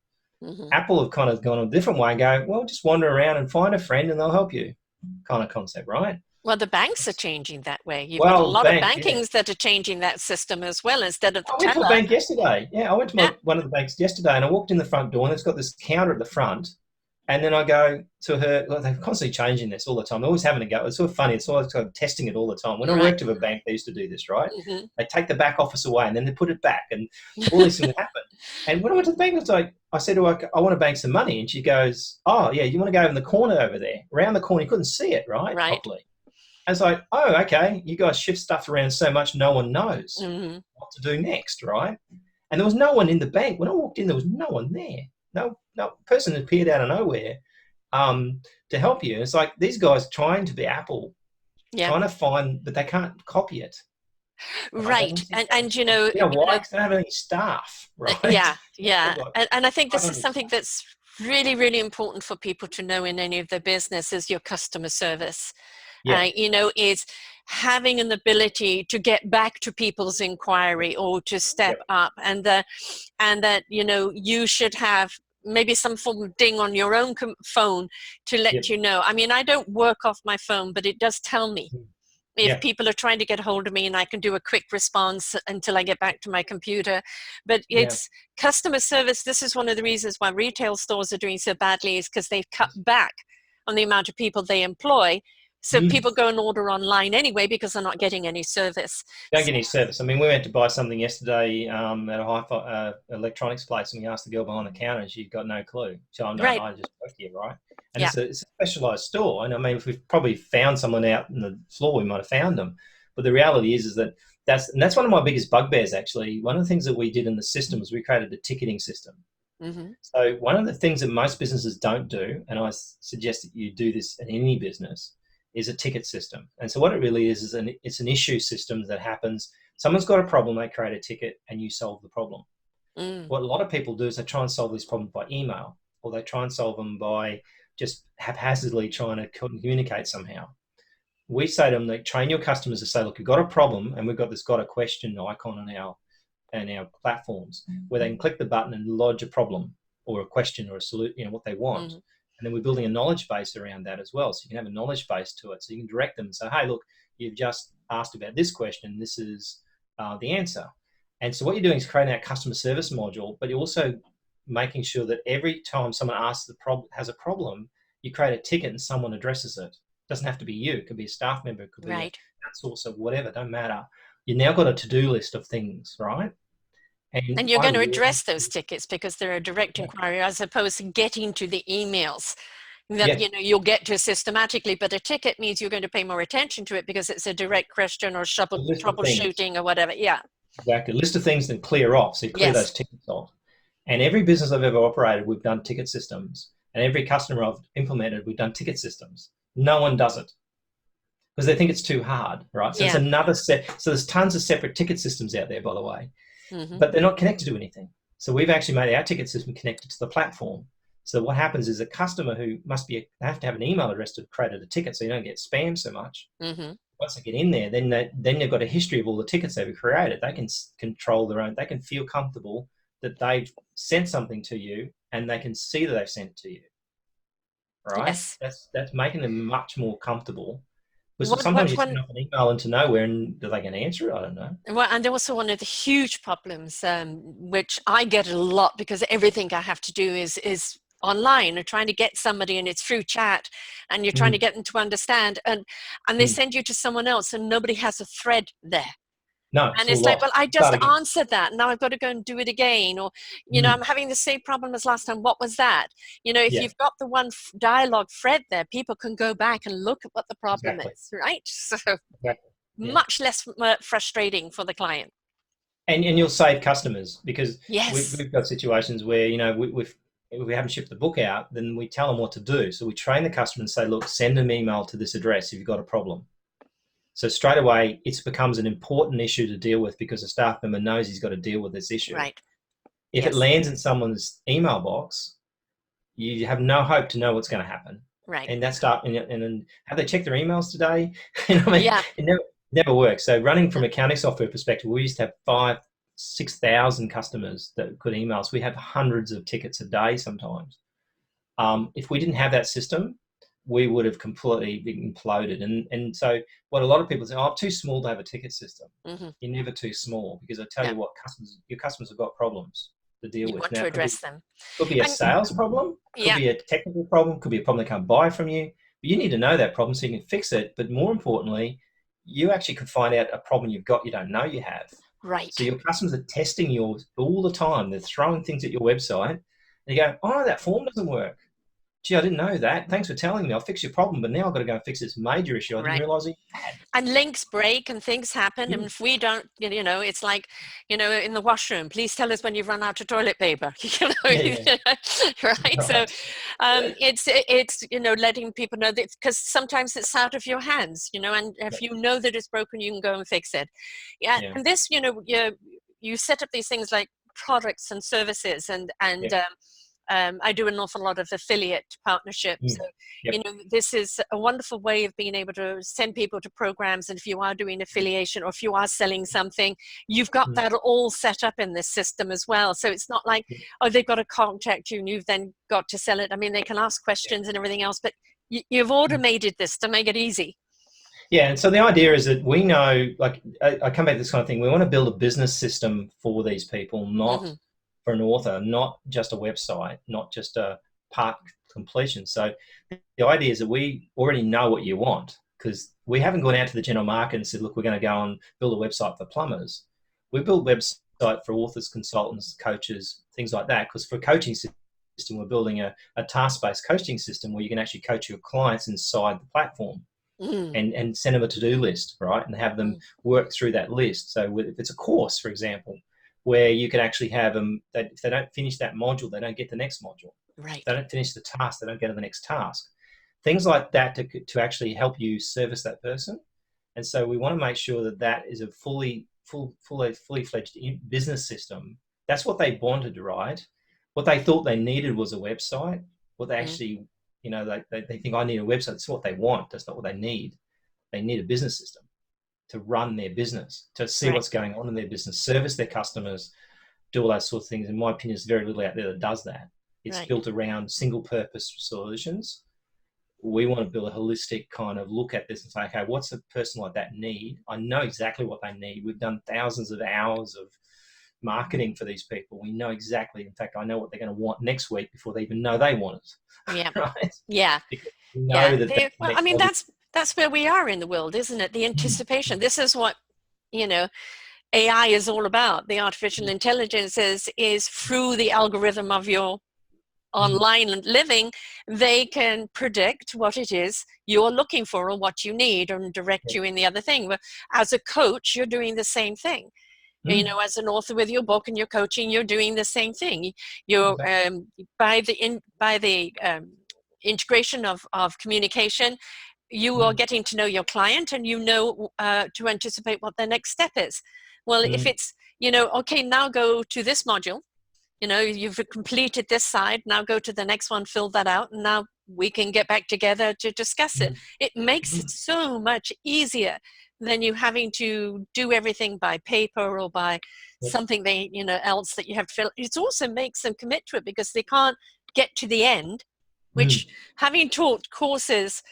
S2: Mm-hmm. Apple have kind of gone a different way and go, well, just wander around and find a friend and they'll help you, kind of concept, right?
S1: Well, the banks are changing that way. You've got a lot of bankings that are changing that system as well, instead of the teller.
S2: I went to a bank yesterday. Yeah, I went to one of the banks yesterday and I walked in the front door and it's got this counter at the front. And then I go to her, they're constantly changing this all the time. They're always having a go. It's sort of funny. It's always kind of testing it all the time. When I worked at a bank, they used to do this, right? Mm-hmm. They take the back office away and then they put it back and all these things happen. And when I went to the bank, I said to her, I want to bank some money. And she goes, oh, yeah, you want to go in the corner over there? Around the corner, you couldn't see it, right? Properly. I was like, oh, okay. You guys shift stuff around so much no one knows what to do next, right? And there was no one in the bank. When I walked in, there was no one there. No person appeared out of nowhere to help you. It's like these guys trying to be Apple, trying to find, but they can't copy it.
S1: Right. And why?
S2: They don't have any staff, right?
S1: Yeah. And I think this is something that's really, really important for people to know in any of their business is your customer service. Yeah. Is having an ability to get back to people's inquiry or to step up, and that you should have maybe some form of ding on your own phone to let you know. I mean, I don't work off my phone, but it does tell me if people are trying to get hold of me, and I can do a quick response until I get back to my computer. But it's customer service. This is one of the reasons why retail stores are doing so badly, is because they've cut back on the amount of people they employ. So people go and order online anyway because they're not getting any service.
S2: Don't get any service. I mean, we went to buy something yesterday at a hi-fi electronics place, and we asked the girl behind the counter, and she got no clue. So I just work here, right? And it's a specialised store. And I mean, if we've probably found someone out on the floor, we might have found them. But the reality is that that's one of my biggest bugbears, actually. One of the things that we did in the system was we created a ticketing system. Mm-hmm. So one of the things that most businesses don't do, and I suggest that you do this in any business, is a ticket system. And so what it really is it's an issue system that happens. Someone's got a problem, they create a ticket, and you solve the problem. What a lot of people do is they try and solve these problems by email. or they try and solve them by just haphazardly trying to communicate somehow. We say to them, like, train your customers to say, look, you've got a problem, and we've got this got a question icon on our platforms where they can click the button and lodge a problem or a question or a solution, what they want.
S1: Mm-hmm.
S2: And then we're building a knowledge base around that as well. So you can have a knowledge base to it. So you can direct them and say, hey, look, you've just asked about this question. This is the answer. And so what you're doing is creating that customer service module, but you're also making sure that every time someone asks has a problem, you create a ticket and someone addresses it. It doesn't have to be you. It could be a staff member. It could be a outsourcer, whatever. Don't matter. You've now got a to-do list of things, right?
S1: And you're going to address those tickets because they're a direct inquiry as opposed to getting to the emails that you'll get to systematically. But a ticket means you're going to pay more attention to it because it's a direct question or troubleshooting or whatever. Yeah.
S2: Exactly. List of things that clear off. So you clear those tickets off. And every business I've ever operated, we've done ticket systems. And every customer I've implemented, we've done ticket systems. No one does it because they think it's too hard, right? So it's another set. So there's tons of separate ticket systems out there, by the way, but they're not connected to anything. So we've actually made our ticket system connected to the platform. So what happens is a customer who they have to have an email address to create a ticket so you don't get spam so much. Once they get in there, then they've got a history of all the tickets they've created. They can control their own. They can feel comfortable that they've sent something to you and they can see that they've sent it to you. Right? Yes. That's making them much more comfortable. Because sometimes you send off an email into nowhere and are they going to answer it? I don't know.
S1: Well, and also one of the huge problems, which I get a lot because everything I have to do is online and trying to get somebody and it's through chat and you're trying to get them to understand and they send you to someone else and nobody has a thread there.
S2: No,
S1: and it's like, well, I just answered that. Now I've got to go and do it again. Or, I'm having the same problem as last time. What was that? If you've got the one dialogue thread there, people can go back and look at what the problem is, right? So much less frustrating for the client.
S2: And you'll save customers because we've got situations where, if we haven't shipped the book out, then we tell them what to do. So we train the customer and say, look, send an email to this address if you've got a problem. So straight away, it becomes an important issue to deal with because a staff member knows he's got to deal with this issue.
S1: Right.
S2: If it lands in someone's email box, you have no hope to know what's going to happen.
S1: Right.
S2: And that's and have they checked their emails today? It never works. So running from accounting software perspective, we used to have 5,000-6,000 customers that could email us. We have hundreds of tickets a day sometimes. If we didn't have that system, we would have completely been imploded. And so what a lot of people say, I'm too small to have a ticket system. You're never too small because I tell you what, your customers have got problems to deal with.
S1: You want to address them.
S2: Could be a sales problem, could be a technical problem, could be a problem they can't buy from you. But you need to know that problem so you can fix it. But more importantly, you actually could find out a problem you've got you don't know you have.
S1: Right.
S2: So your customers are testing you all the time. They're throwing things at your website. And you go, oh, that form doesn't work. Gee, I didn't know that. Thanks for telling me. I'll fix your problem, but now I've got to go and fix this major issue I didn't realize it had.
S1: And links break and things happen. And if we don't, it's like, in the washroom, please tell us when you've run out of toilet paper. Right? So it's letting people know that because sometimes it's out of your hands, and if you know that it's broken, you can go and fix it. And this, you set up these things like products and services and I do an awful lot of affiliate partnerships. So, this is a wonderful way of being able to send people to programs. And if you are doing affiliation or if you are selling something, you've got that all set up in this system as well. So it's not like, they've got to contact you and you've then got to sell it. I mean, they can ask questions and everything else, but you've automated this to make it easy.
S2: Yeah, and so the idea is that we know, like, I come back to this kind of thing. We want to build a business system for these people, not for an author, not just a website, not just a part completion. So the idea is that we already know what you want because we haven't gone out to the general market and said, look, we're going to go and build a website for plumbers. We build a website for authors, consultants, coaches, things like that, because for a coaching system, we're building a task-based coaching system where you can actually coach your clients inside the platform and send them a to-do list, right, and have them work through that list. So if it's a course, for example, where you can actually have them, that if they don't finish that module, they don't get the next module.
S1: Right.
S2: If they don't finish the task, they don't get to the next task. Things like that to actually help you service that person. And so we want to make sure that is a fully fledged business system. That's what they wanted, right? what they thought they needed was a website. What they actually, they think, I need a website. That's what they want. That's not what they need. They need a business system to run their business, to see what's going on in their business, service their customers, do all those sorts of things. In my opinion, there's very little out there that does that. It's built around single purpose solutions. We want to build a holistic kind of look at this and say, okay, what's a person like that need? I know exactly what they need. We've done thousands of hours of marketing for these people. We know exactly. In fact, I know what they're going to want next week before they even know they want it.
S1: Yeah.
S2: Right?
S1: Yeah.
S2: Because we know that.
S1: Well, I mean, that's where we are in the world, isn't it? The anticipation. This is what, AI is all about. The artificial intelligence is through the algorithm of your online living, they can predict what it is you're looking for or what you need and direct you in the other thing. But as a coach, you're doing the same thing. As an author with your book and you're coaching, you're doing the same thing. You're by the integration of communication, you are getting to know your client, and to anticipate what their next step is. Well, if it's okay, now go to this module. You've completed this side, now go to the next one, fill that out, and now we can get back together to discuss it. It makes it so much easier than you having to do everything by paper or by something else that you have to fill. It also makes them commit to it because they can't get to the end, which having taught courses,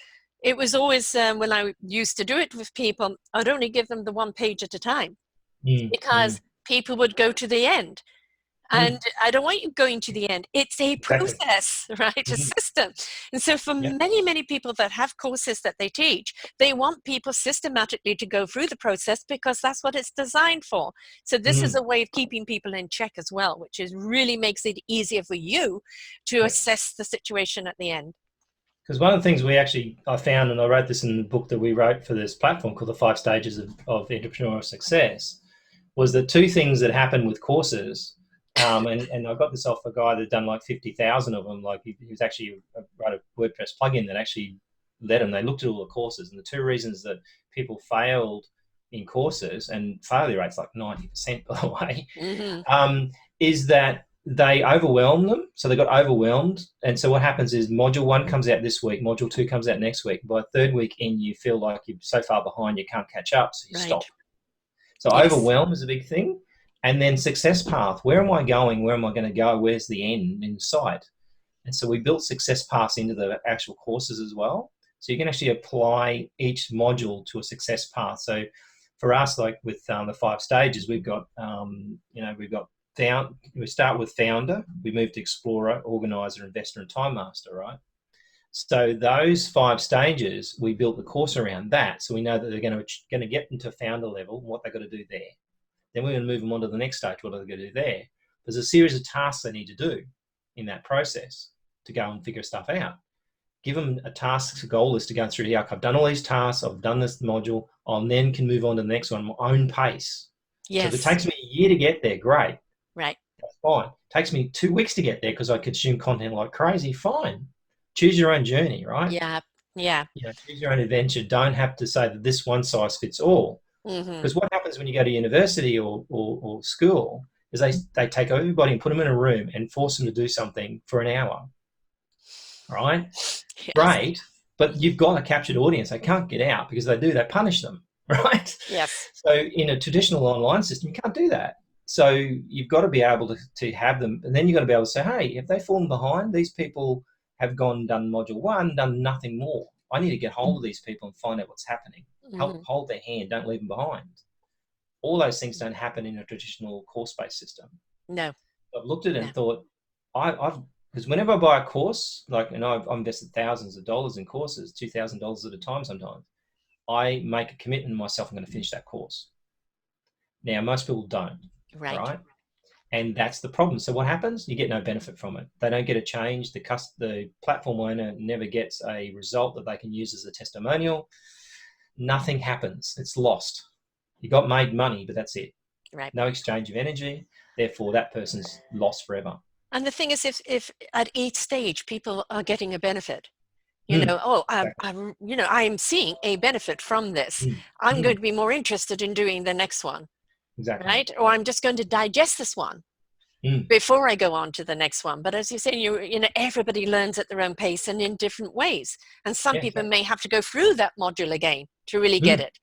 S1: it was always when I used to do it with people, I'd only give them the one page at a time because people would go to the end. And I don't want you going to the end. It's a process, right? A system. And so for many, many people that have courses that they teach, they want people systematically to go through the process because that's what it's designed for. So this is a way of keeping people in check as well, which really makes it easier for you to assess the situation at the end.
S2: Because one of the things I found, and I wrote this in the book that we wrote for this platform called The 5 Stages of Entrepreneurial Success, was that two things that happen with courses. And I got this off a guy that done like 50,000 of them. Like he was actually wrote a WordPress plugin that actually led them. They looked at all the courses, and the two reasons that people failed in courses, and failure rates like 90%, by the way, is that they overwhelmed them. So they got overwhelmed. And so what happens is module 1 comes out this week, module 2 comes out next week. By third week in, you feel like you're so far behind you can't catch up, so you stop. So overwhelm is a big thing. And then success path. Where am I going? Where am I going to go? Where's the end in sight? And so we built success paths into the actual courses as well. So you can actually apply each module to a success path. So for us, like with the 5 stages, we've got, we start with founder, we move to explorer, organizer, investor, and time master, right? So those 5 stages, we built the course around that. So we know that they're going to get into founder level, what they've got to do there. Then we're going to move them on to the next stage. What are they going to do there? There's a series of tasks they need to do in that process to go and figure stuff out. Give them a task, a goal list to go through. Yeah, I've done all these tasks. I've done this module. I then can move on to the next one at my own pace. Yes. So if it takes me a year to get there, great.
S1: Right.
S2: That's fine. It takes me 2 weeks to get there because I consume content like crazy. Fine. Choose your own journey, right?
S1: Yeah. Yeah.
S2: Choose your own adventure. Don't have to say that this one size fits all. Because what happens when you go to university or school is they take everybody and put them in a room and force them to do something for an hour, right? Yes. Great, but you've got a captured audience. They can't get out because they punish them, right?
S1: Yes.
S2: So in a traditional online system, you can't do that. So you've got to be able to have them, and then you've got to be able to say, hey, if they've fallen behind, these people have gone and done module 1, done nothing more. I need to get hold of these people and find out what's happening. Help hold their hand, don't leave them behind. All those things don't happen in a traditional course-based system.
S1: No.
S2: I've looked at it and thought, because whenever I buy a course, I've invested thousands of dollars in courses, $2,000 at a time sometimes, I make a commitment to myself, I'm going to finish that course. Now, most people don't, right? And that's the problem. So what happens? You get no benefit from it. They don't get a change. The platform owner never gets a result that they can use as a testimonial. Nothing happens. It's lost. You got made money, but that's it.
S1: Right.
S2: No exchange of energy. Therefore, that person's lost forever.
S1: And the thing is, if at each stage people are getting a benefit, I'm seeing a benefit from this. I'm going to be more interested in doing the next one.
S2: Exactly.
S1: Right? Or I'm just going to digest this one. before I go on to the next one. But as you say, you know, everybody learns at their own pace and in different ways. And some
S2: Yeah,
S1: people
S2: exactly.
S1: may have to go through that module again to really get it.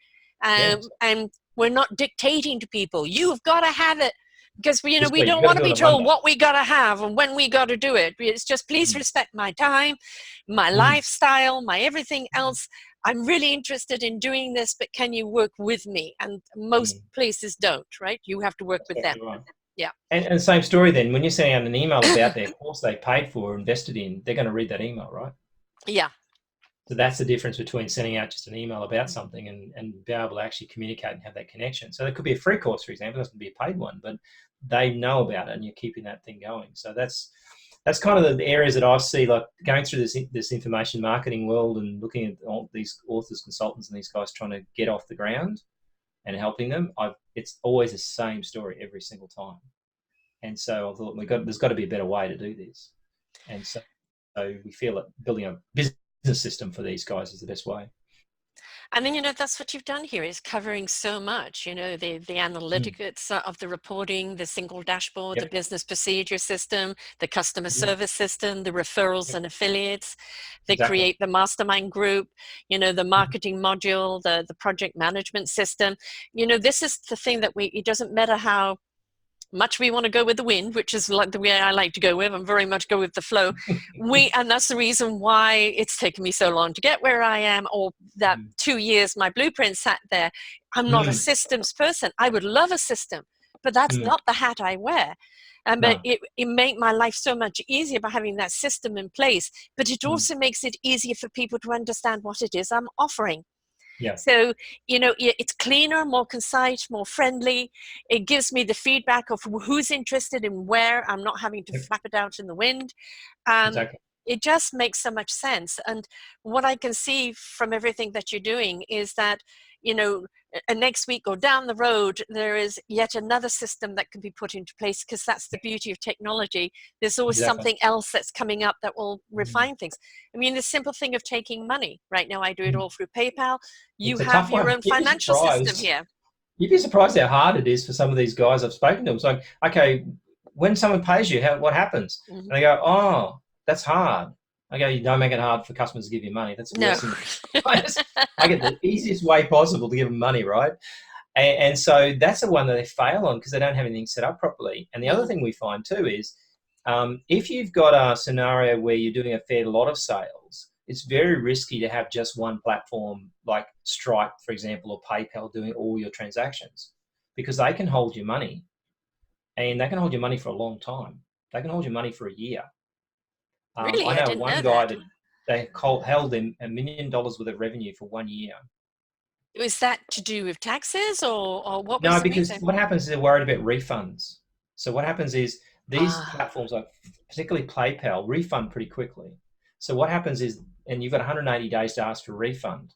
S2: Yeah.
S1: And we're not dictating to people, you've got to have it, because we, you know,
S2: This
S1: we
S2: week, you
S1: don't
S2: got to
S1: want to
S2: do it
S1: be
S2: on
S1: told
S2: Monday.
S1: what we got to have and when we got to do it. It's just, please respect my time, my lifestyle, my everything else. I'm really interested in doing this, but can you work with me? And most places don't, right? You have to work
S2: That's
S1: with them.
S2: exactly right.
S1: Yeah.
S2: And same story then, when you're sending out an email about their course they paid for or invested in, they're going to read that email, right?
S1: Yeah.
S2: So that's the difference between sending out just an email about something and be able to actually communicate and have that connection. So it could be a free course, for example, it doesn't be a paid one, but they know about it and you're keeping that thing going. So that's kind of the areas that I see, like going through this information marketing world and looking at all these authors, consultants, and these guys trying to get off the ground and helping them. It's always the same story every single time. And so I thought there's got to be a better way to do this. And so we feel that building a business system for these guys is the best way.
S1: I mean, you know, that's what you've done here, is covering so much, you know, the analytics of the reporting, the single dashboard, the business procedure system, the customer service system, the referrals and affiliates. They create the mastermind group, you know, the marketing module, the project management system. You know, this is the thing that it doesn't matter how much we want to go with the wind, which is like the way I like to go with. I'm very much go with the flow. And that's the reason why it's taken me so long to get where I am, or that 2 years my blueprint sat there. I'm not a systems person. I would love a system, but that's not the hat I wear. But it made my life so much easier by having that system in place. But it also makes it easier for people to understand what it is I'm offering.
S2: Yeah.
S1: So, you know, it's cleaner, more concise, more friendly. It gives me the feedback of who's interested in where. I'm not having to flap it out in the wind. It just makes so much sense. And what I can see from everything that you're doing is that, you know, next week or down the road, there is yet another system that can be put into place, because that's the beauty of technology. There's always something else that's coming up that will refine things. I mean, the simple thing of taking money. Right now, I do it all through PayPal. You
S2: It's a
S1: have
S2: tough
S1: your
S2: one.
S1: own financial system here.
S2: You'd be surprised how hard it is for some of these guys I've spoken to. It's like, okay, when someone pays you, what happens? And they go, oh, that's hard. I go, you don't make it hard for customers to give you money. That's worse than I get the easiest way possible to give them money, right? And so that's the one that they fail on, because they don't have anything set up properly. And the other thing we find too is, if you've got a scenario where you're doing a fair lot of sales, it's very risky to have just one platform like Stripe, for example, or PayPal doing all your transactions, because they can hold your money, and they can hold your money for a long time. They can hold your money for a year.
S1: Really?
S2: I
S1: I
S2: know
S1: didn't
S2: one
S1: know
S2: guy
S1: that.
S2: that they held them $1 million worth of revenue for 1 year.
S1: Was that to do with taxes, or what was
S2: No,
S1: the
S2: because
S1: reason?
S2: what happens is they're worried about refunds. So what happens is these platforms, like particularly PayPal, refund pretty quickly. So what happens is, and you've got 180 days to ask for a refund,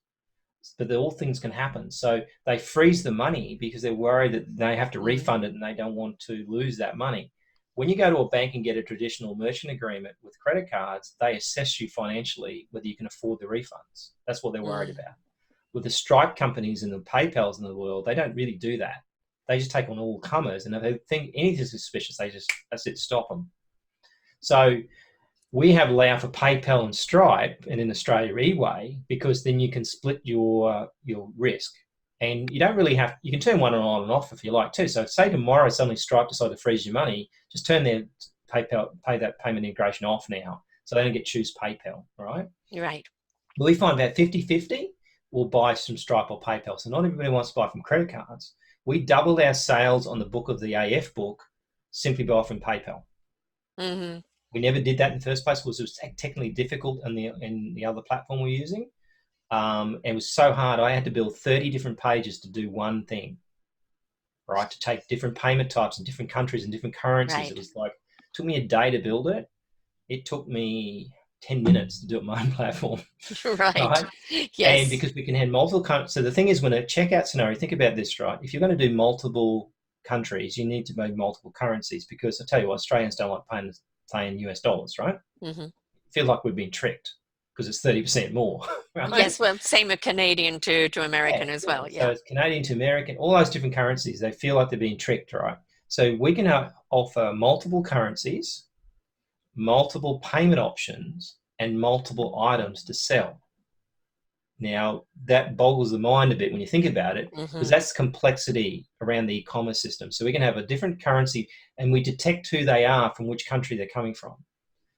S2: but all things can happen. So they freeze the money because they're worried that they have to refund it and they don't want to lose that money. When you go to a bank and get a traditional merchant agreement with credit cards, they assess you financially whether you can afford the refunds. That's what they're worried about. With the Stripe companies and the PayPals in the world, they don't really do that. They just take on all comers, and if they think anything's suspicious, that's it, stop them. So we have allowed for PayPal and Stripe, and in Australia eWay, because then you can split your risk, and you don't really have. You can turn one on and off if you like too. So say tomorrow suddenly Stripe decide to freeze your money, just turn their pay that payment integration off now, so they don't get choose PayPal. Right.
S1: Right.
S2: But we find about 50-50 will buy some Stripe or PayPal. So not everybody wants to buy from credit cards. We doubled our sales on the book of the AF book simply by offering PayPal. We never did that in the first place because it was technically difficult in the other platform we're using. It was so hard. I had to build 30 different pages to do one thing, right? To take different payment types in different countries and different currencies. Right. It was like, it took me a day to build it. It took me 10 minutes to do it on my own platform.
S1: Right. Yes.
S2: And because we can have multiple countries. So the thing is, when a checkout scenario, think about this, right? If you're going to do multiple countries, you need to make multiple currencies, because I tell you what, Australians don't like paying US dollars, right? Feel like we've been tricked because it's 30% more. Right?
S1: Yes, well, same with Canadian to American as well. Yeah.
S2: So it's Canadian to American, all those different currencies, they feel like they're being tricked, right? So we can offer multiple currencies, multiple payment options, and multiple items to sell. Now, that boggles the mind a bit when you think about it, because that's complexity around the e-commerce system. So we can have a different currency, and we detect who they are from which country they're coming from.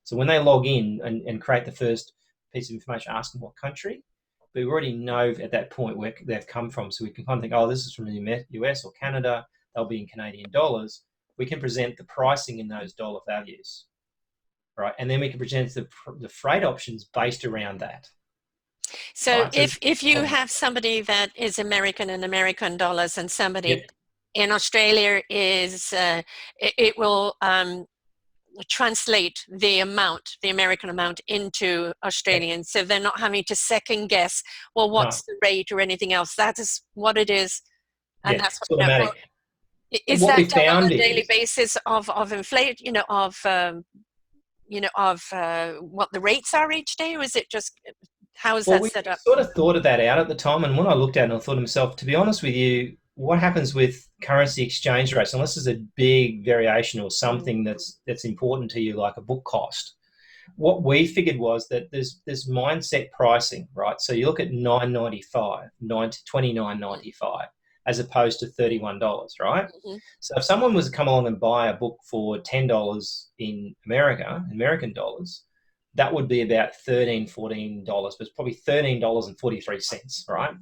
S2: So when they log in and create the first piece of information, ask them what country, we already know at that point where they've come from. So we can kind of think, oh, this is from the US or Canada. They'll be in Canadian dollars. We can present the pricing in those dollar values, right? And then we can present the freight options based around that.
S1: So
S2: Right? So
S1: if you have somebody that is American in American dollars and somebody
S2: yep.
S1: in Australia is, it will translate the amount, the American amount, into Australian. So they're not having to second guess, well, what's the rate or anything else. That is what it is. And that's
S2: it's automatic.
S1: Is
S2: what
S1: that
S2: we
S1: done on
S2: found
S1: a daily
S2: is,
S1: basis of inflate, what the rates are each day, or is it just, how is that
S2: we
S1: set up?
S2: sort of thought of that out at the time. And when I looked at it, I thought to myself, to be honest with you, what happens with currency exchange rates, unless there's a big variation or something that's important to you, like a book cost, what we figured was that there's mindset pricing, right? So you look at $9.95, $29.95, as opposed to $31, right? So if someone was to come along and buy a book for $10 in American dollars, that would be about $13, $14, but it's probably $13.43, right?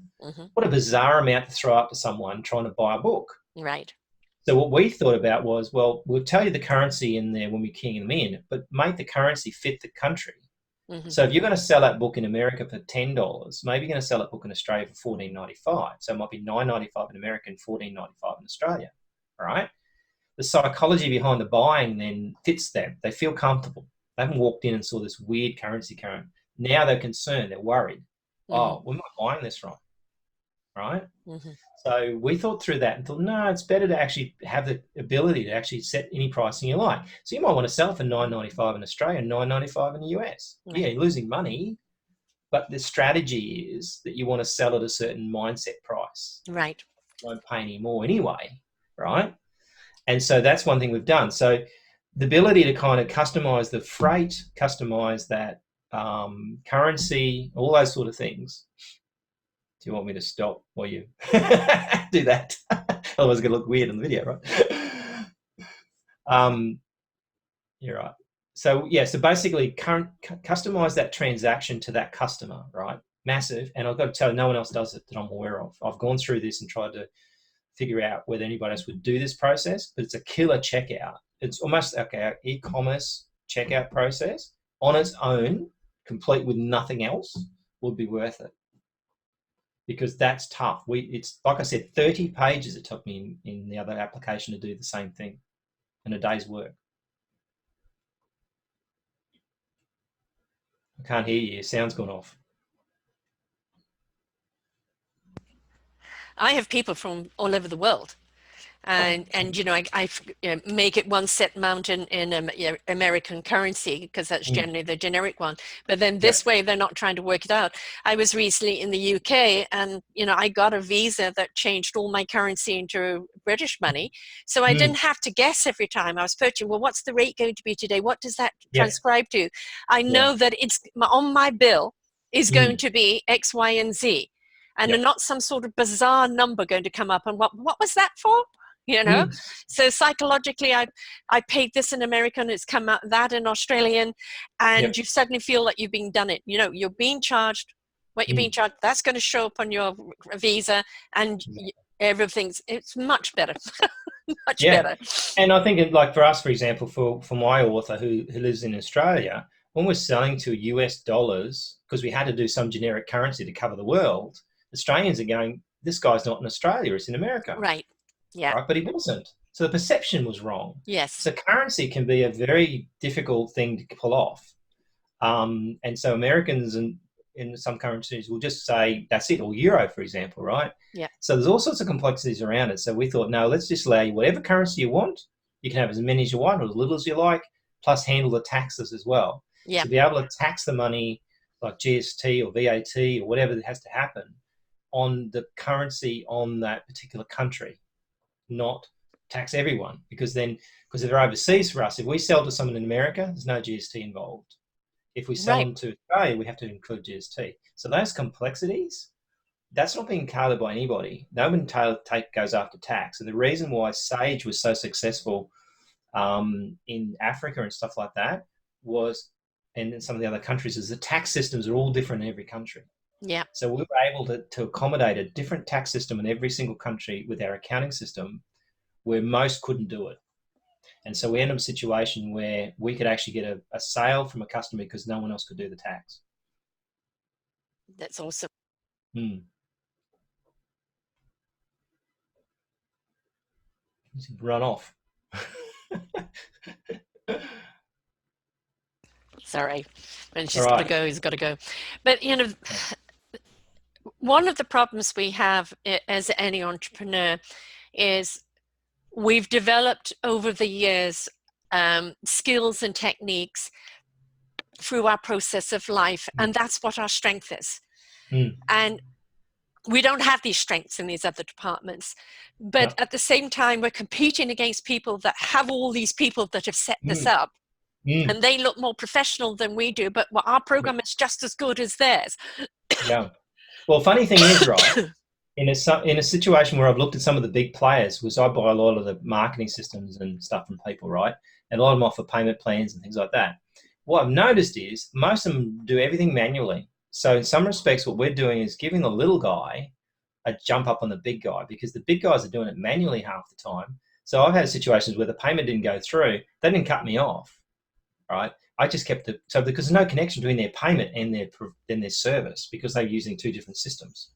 S2: What a bizarre amount to throw up to someone trying to buy a book.
S1: Right.
S2: So what we thought about was, well, we'll tell you the currency in there when we key them in, but make the currency fit the country. So if you're going to sell that book in America for $10, maybe you're going to sell that book in Australia for $14.95. So it might be $9.95 in America and $14.95 in Australia, all right? The psychology behind the buying then fits them. They feel comfortable. They haven't walked in and saw this weird currency current. Now they're concerned. They're worried. Oh, where am I buying this from? Right? So we thought through that and thought, no, it's better to actually have the ability to actually set any pricing you like. So you might want to sell for $9.95 in Australia and $9.95 in the US. Right. Yeah, you're losing money, but the strategy is that you want to sell at a certain mindset price.
S1: Right.
S2: You won't pay any more anyway, right? And so that's one thing we've done. So the ability to kind of customize the freight, customize that currency, all those sort of things. Do you want me to stop while you do that? Otherwise, it's going to look weird in the video, right? You're right. So, yeah, so basically customize that transaction to that customer, right? Massive. And I've got to tell you, no one else does it that I'm aware of. I've gone through this and tried to figure out whether anybody else would do this process, but it's a killer checkout. It's almost like our e-commerce checkout process on its own, complete with nothing else, would be worth it. Because that's tough. It's like I said, 30 pages it took me in the other application to do the same thing in a day's work. I can't hear you. Your sound's gone off.
S1: I have people from all over the world. And I make it one set amount in American currency, because that's generally the generic one. But then this way, they're not trying to work it out. I was recently in the UK, and I got a visa that changed all my currency into British money, so I didn't have to guess every time I was purchasing. Well, what's the rate going to be today? What does that transcribe to? I know that it's on my bill is going to be X, Y, and Z, and not some sort of bizarre number going to come up. And what was that for? So psychologically, I paid this in American, it's come out that in Australian, and you suddenly feel like you've been done it. You're being charged what you're being charged. That's going to show up on your visa, and it's much better. Much better.
S2: And I think, like for us, for example, for my author who lives in Australia, when we're selling to US dollars, because we had to do some generic currency to cover the world, Australians are going, this guy's not in Australia, it's in America.
S1: Right. Yeah.
S2: Right, but he wasn't. So the perception was wrong.
S1: Yes.
S2: So currency can be a very difficult thing to pull off. And so Americans in some currencies will just say, that's it, or euro, for example, right?
S1: Yeah.
S2: So there's all sorts of complexities around it. So we thought, no, let's just allow you whatever currency you want. You can have as many as you want or as little as you like, plus handle the taxes as well.
S1: Yeah.
S2: To be able to tax the money like GST or VAT or whatever that has to happen on the currency on that particular country, not tax everyone, because if they're overseas for us, if we sell to someone in America, there's no GST involved. If we sell them to Australia, we have to include GST. So those complexities, that's not being covered by anybody. No one goes after tax. And the reason why Sage was so successful in Africa and stuff like that was, and in some of the other countries, is the tax systems are all different in every country.
S1: Yeah.
S2: So we were able to accommodate a different tax system in every single country with our accounting system where most couldn't do it. And so we ended up in a situation where we could actually get a sale from a customer because no one else could do the tax.
S1: That's awesome.
S2: Run off.
S1: Sorry, when she's got to go, he's got to go. But you know, one of the problems we have as any entrepreneur is we've developed over the years skills and techniques through our process of life, and that's what our strength is. And we don't have these strengths in these other departments, but at the same time, we're competing against people that have all these people that have set this up, and they look more professional than we do, but our program is just as good as theirs.
S2: Yeah. Well, funny thing is, right, in a situation where I've looked at some of the big players, because I buy a lot of the marketing systems and stuff from people, right, and a lot of them offer payment plans and things like that. What I've noticed is most of them do everything manually. So in some respects, what we're doing is giving the little guy a jump up on the big guy, because the big guys are doing it manually half the time. So I've had situations where the payment didn't go through. They didn't cut me off, right? I just kept it. So because there's no connection between their payment and their service, because they're using two different systems.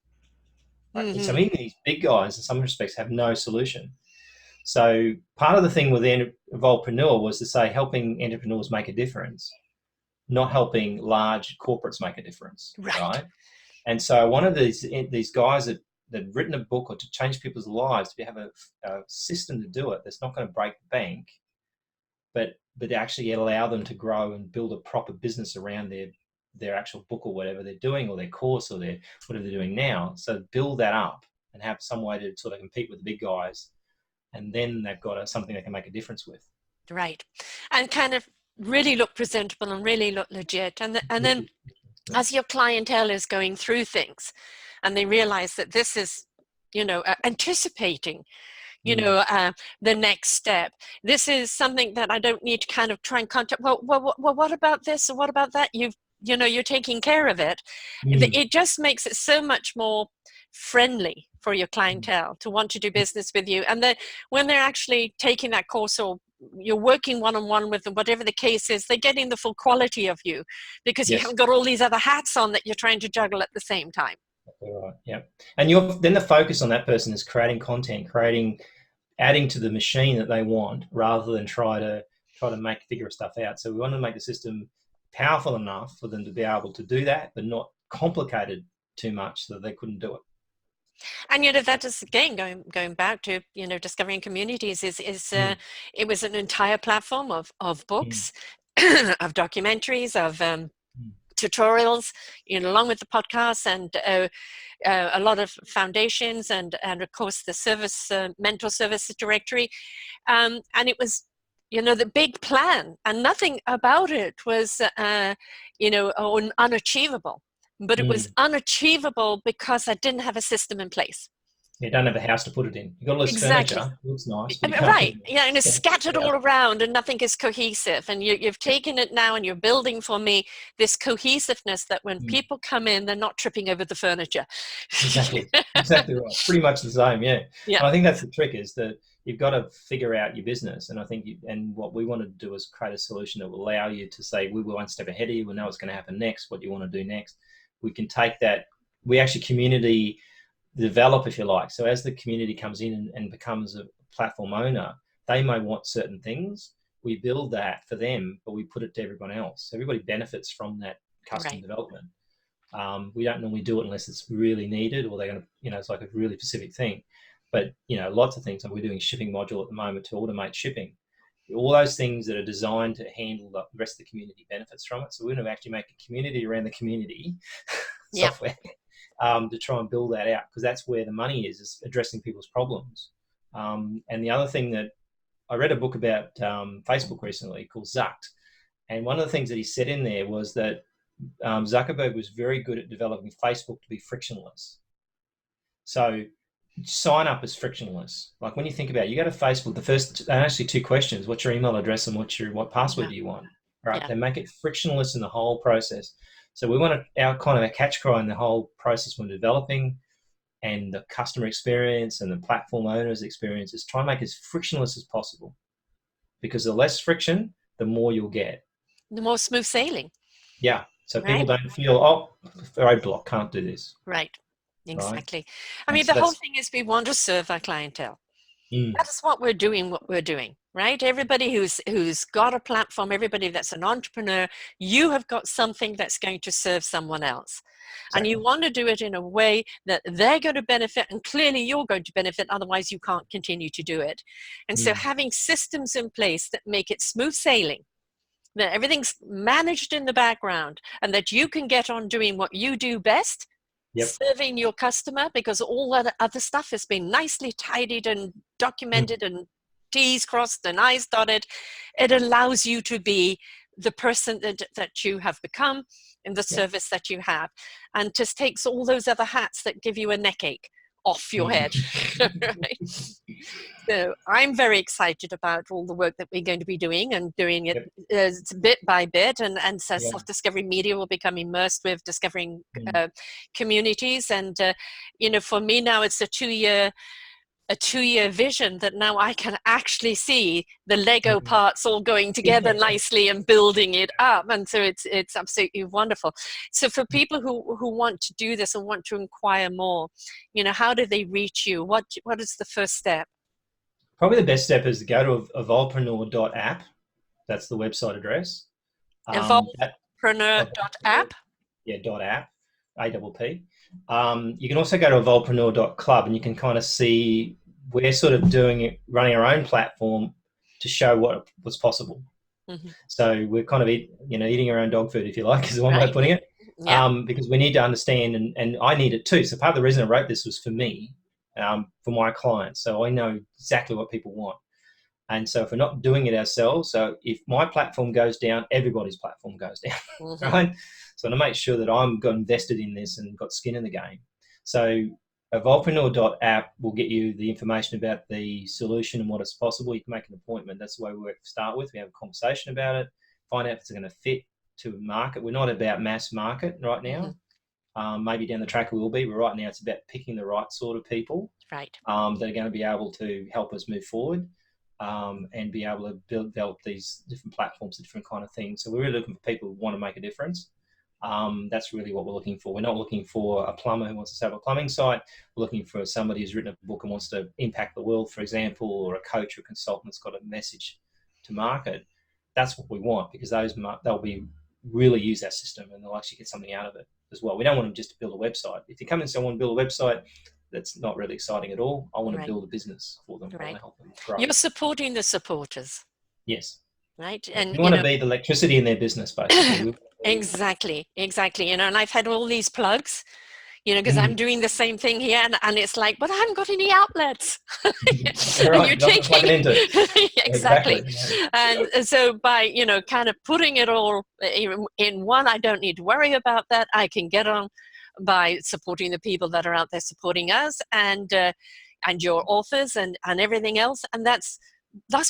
S2: Right? So even these big guys in some respects have no solution. So part of the thing with the Evolvepreneur was to say helping entrepreneurs make a difference, not helping large corporates make a difference, right? And so one of these guys that written a book or to change people's lives, to have a system to do it that's not going to break the bank, but actually allow them to grow and build a proper business around their actual book or whatever they're doing, or their course, or whatever they're doing now. So build that up and have some way to sort of compete with the big guys, and then they've got something they can make a difference with.
S1: Right, and kind of really look presentable and really look legit. And then as your clientele is going through things and they realize that this is, anticipating, the next step. This is something that I don't need to kind of try and contact. Well, what about this? Or what about that? You're taking care of it. It just makes it so much more friendly for your clientele to want to do business with you. And then when they're actually taking that course, or you're working one-on-one with them, whatever the case is, they're getting the full quality of you, because you haven't got all these other hats on that you're trying to juggle at the same time.
S2: Right. Yeah. And then the focus on that person is creating content, adding to the machine that they want, rather than try to figure stuff out. So we want to make the system powerful enough for them to be able to do that, but not complicated too much so that they couldn't do it.
S1: And that is again going back to discovering communities. It was an entire platform of books, of documentaries, of tutorials, along with the podcasts, and a lot of foundations, and of course the service mentor services directory, and it was the big plan, and nothing about it was unachievable. But it was unachievable because I didn't have a system in place.
S2: You don't have a house to put it in. You've got all this furniture. It looks nice.
S1: Right. Yeah, and it's scattered all around and nothing is cohesive. And you've taken it now and you're building for me this cohesiveness that when people come in, they're not tripping over the furniture.
S2: Exactly right. Pretty much the same, yeah. And I think that's the trick, is that you've got to figure out your business. And I think and what we want to do is create a solution that will allow you to say, we were one step ahead of you, we know what's going to happen next, what do you want to do next. We can take that, we actually community develop, if you like. So as the community comes in and becomes a platform owner, they may want certain things. We build that for them, but we put it to everyone else. Everybody benefits from that custom development. We don't normally do it unless it's really needed, or they're going to, it's like a really specific thing. But, lots of things. Like we're doing shipping module at the moment to automate shipping. All those things that are designed to handle the rest of the community benefits from it. So we're going to actually make a community around the community software to try and build that out, because that's where the money is addressing people's problems. And the other thing that I read a book about Facebook recently called Zucked. And one of the things that he said in there was that Zuckerberg was very good at developing Facebook to be frictionless. So sign up is frictionless. Like when you think about it, you go to Facebook, the first, actually two questions: what's your email address and what password do you want? Right? They make it frictionless in the whole process. So we want our kind of a catch cry in the whole process when developing, and the customer experience and the platform owner's experience is try and make it as frictionless as possible, because the less friction, the more you'll get.
S1: The more smooth sailing.
S2: Yeah. So people don't feel, oh, roadblock, can't do this.
S1: Right. Exactly.
S2: Right?
S1: I mean, the whole thing is we want to serve our clientele. That is what we're doing, right? Everybody who's got a platform, everybody that's an entrepreneur, you have got something that's going to serve someone else. Exactly. And you want to do it in a way that they're going to benefit, and clearly you're going to benefit, otherwise you can't continue to do it. And so having systems in place that make it smooth sailing, that everything's managed in the background, and that you can get on doing what you do best, serving your customer, because all that other stuff has been nicely tidied and documented and T's crossed and I's dotted. It allows you to be the person that you have become in the service that you have, and just takes all those other hats that give you a neck ache off your head. Right? So I'm very excited about all the work that we're going to be doing, and doing it bit by bit, and so Self-Discovery Media will become immersed with discovering communities. And for me now, it's a two-year vision that now I can actually see the Lego parts all going together nicely and building it up. And so it's absolutely wonderful. So for people who want to do this and want to inquire more, how do they reach you? What is the first step?
S2: Probably the best step is to go to evolvepreneur.app. That's the website address.
S1: Evolvepreneur.app?
S2: Yeah, .app, A-P-P. You can also go to evolvepreneur.club, and you can kind of see we're sort of running our own platform to show what's possible. So we're kind of eating our own dog food, if you like, is one way of putting it. Because we need to understand, and I need it too. So part of the reason I wrote this was for me, for my clients. So I know exactly what people want. And so if we're not doing it ourselves, so if my platform goes down, everybody's platform goes down, right? So I want to make sure that I'm got invested in this and got skin in the game. So evolvepreneur.app will get you the information about the solution and what is possible. You can make an appointment. That's the way we start with. We have a conversation about it, find out if it's going to fit to market. We're not about mass market right now. Maybe down the track it will be, but right now it's about picking the right sort of people that are going to be able to help us move forward, and be able to develop these different platforms and different kind of things. So we're really looking for people who want to make a difference. That's really what we're looking for. We're not looking for a plumber who wants to set up a plumbing site. We're looking for somebody who's written a book and wants to impact the world, for example, or a coach or consultant that's got a message to market. That's what we want, because they'll be really use our system and they'll actually get something out of it as well. We don't want them just to build a website. If you come and say I want to build a website, that's not really exciting at all. I want to build a business for them. I want to help them grow.
S1: You're supporting the supporters.
S2: Yes.
S1: Right. And
S2: you want to be the electricity in their business, basically.
S1: Exactly. And I've had all these plugs, because I'm doing the same thing here, and it's like, but I haven't got any outlets.
S2: You're taking into
S1: exactly. And so by kind of putting it all in one, I don't need to worry about that. I can get on by supporting the people that are out there supporting us, and your authors and everything else. And that's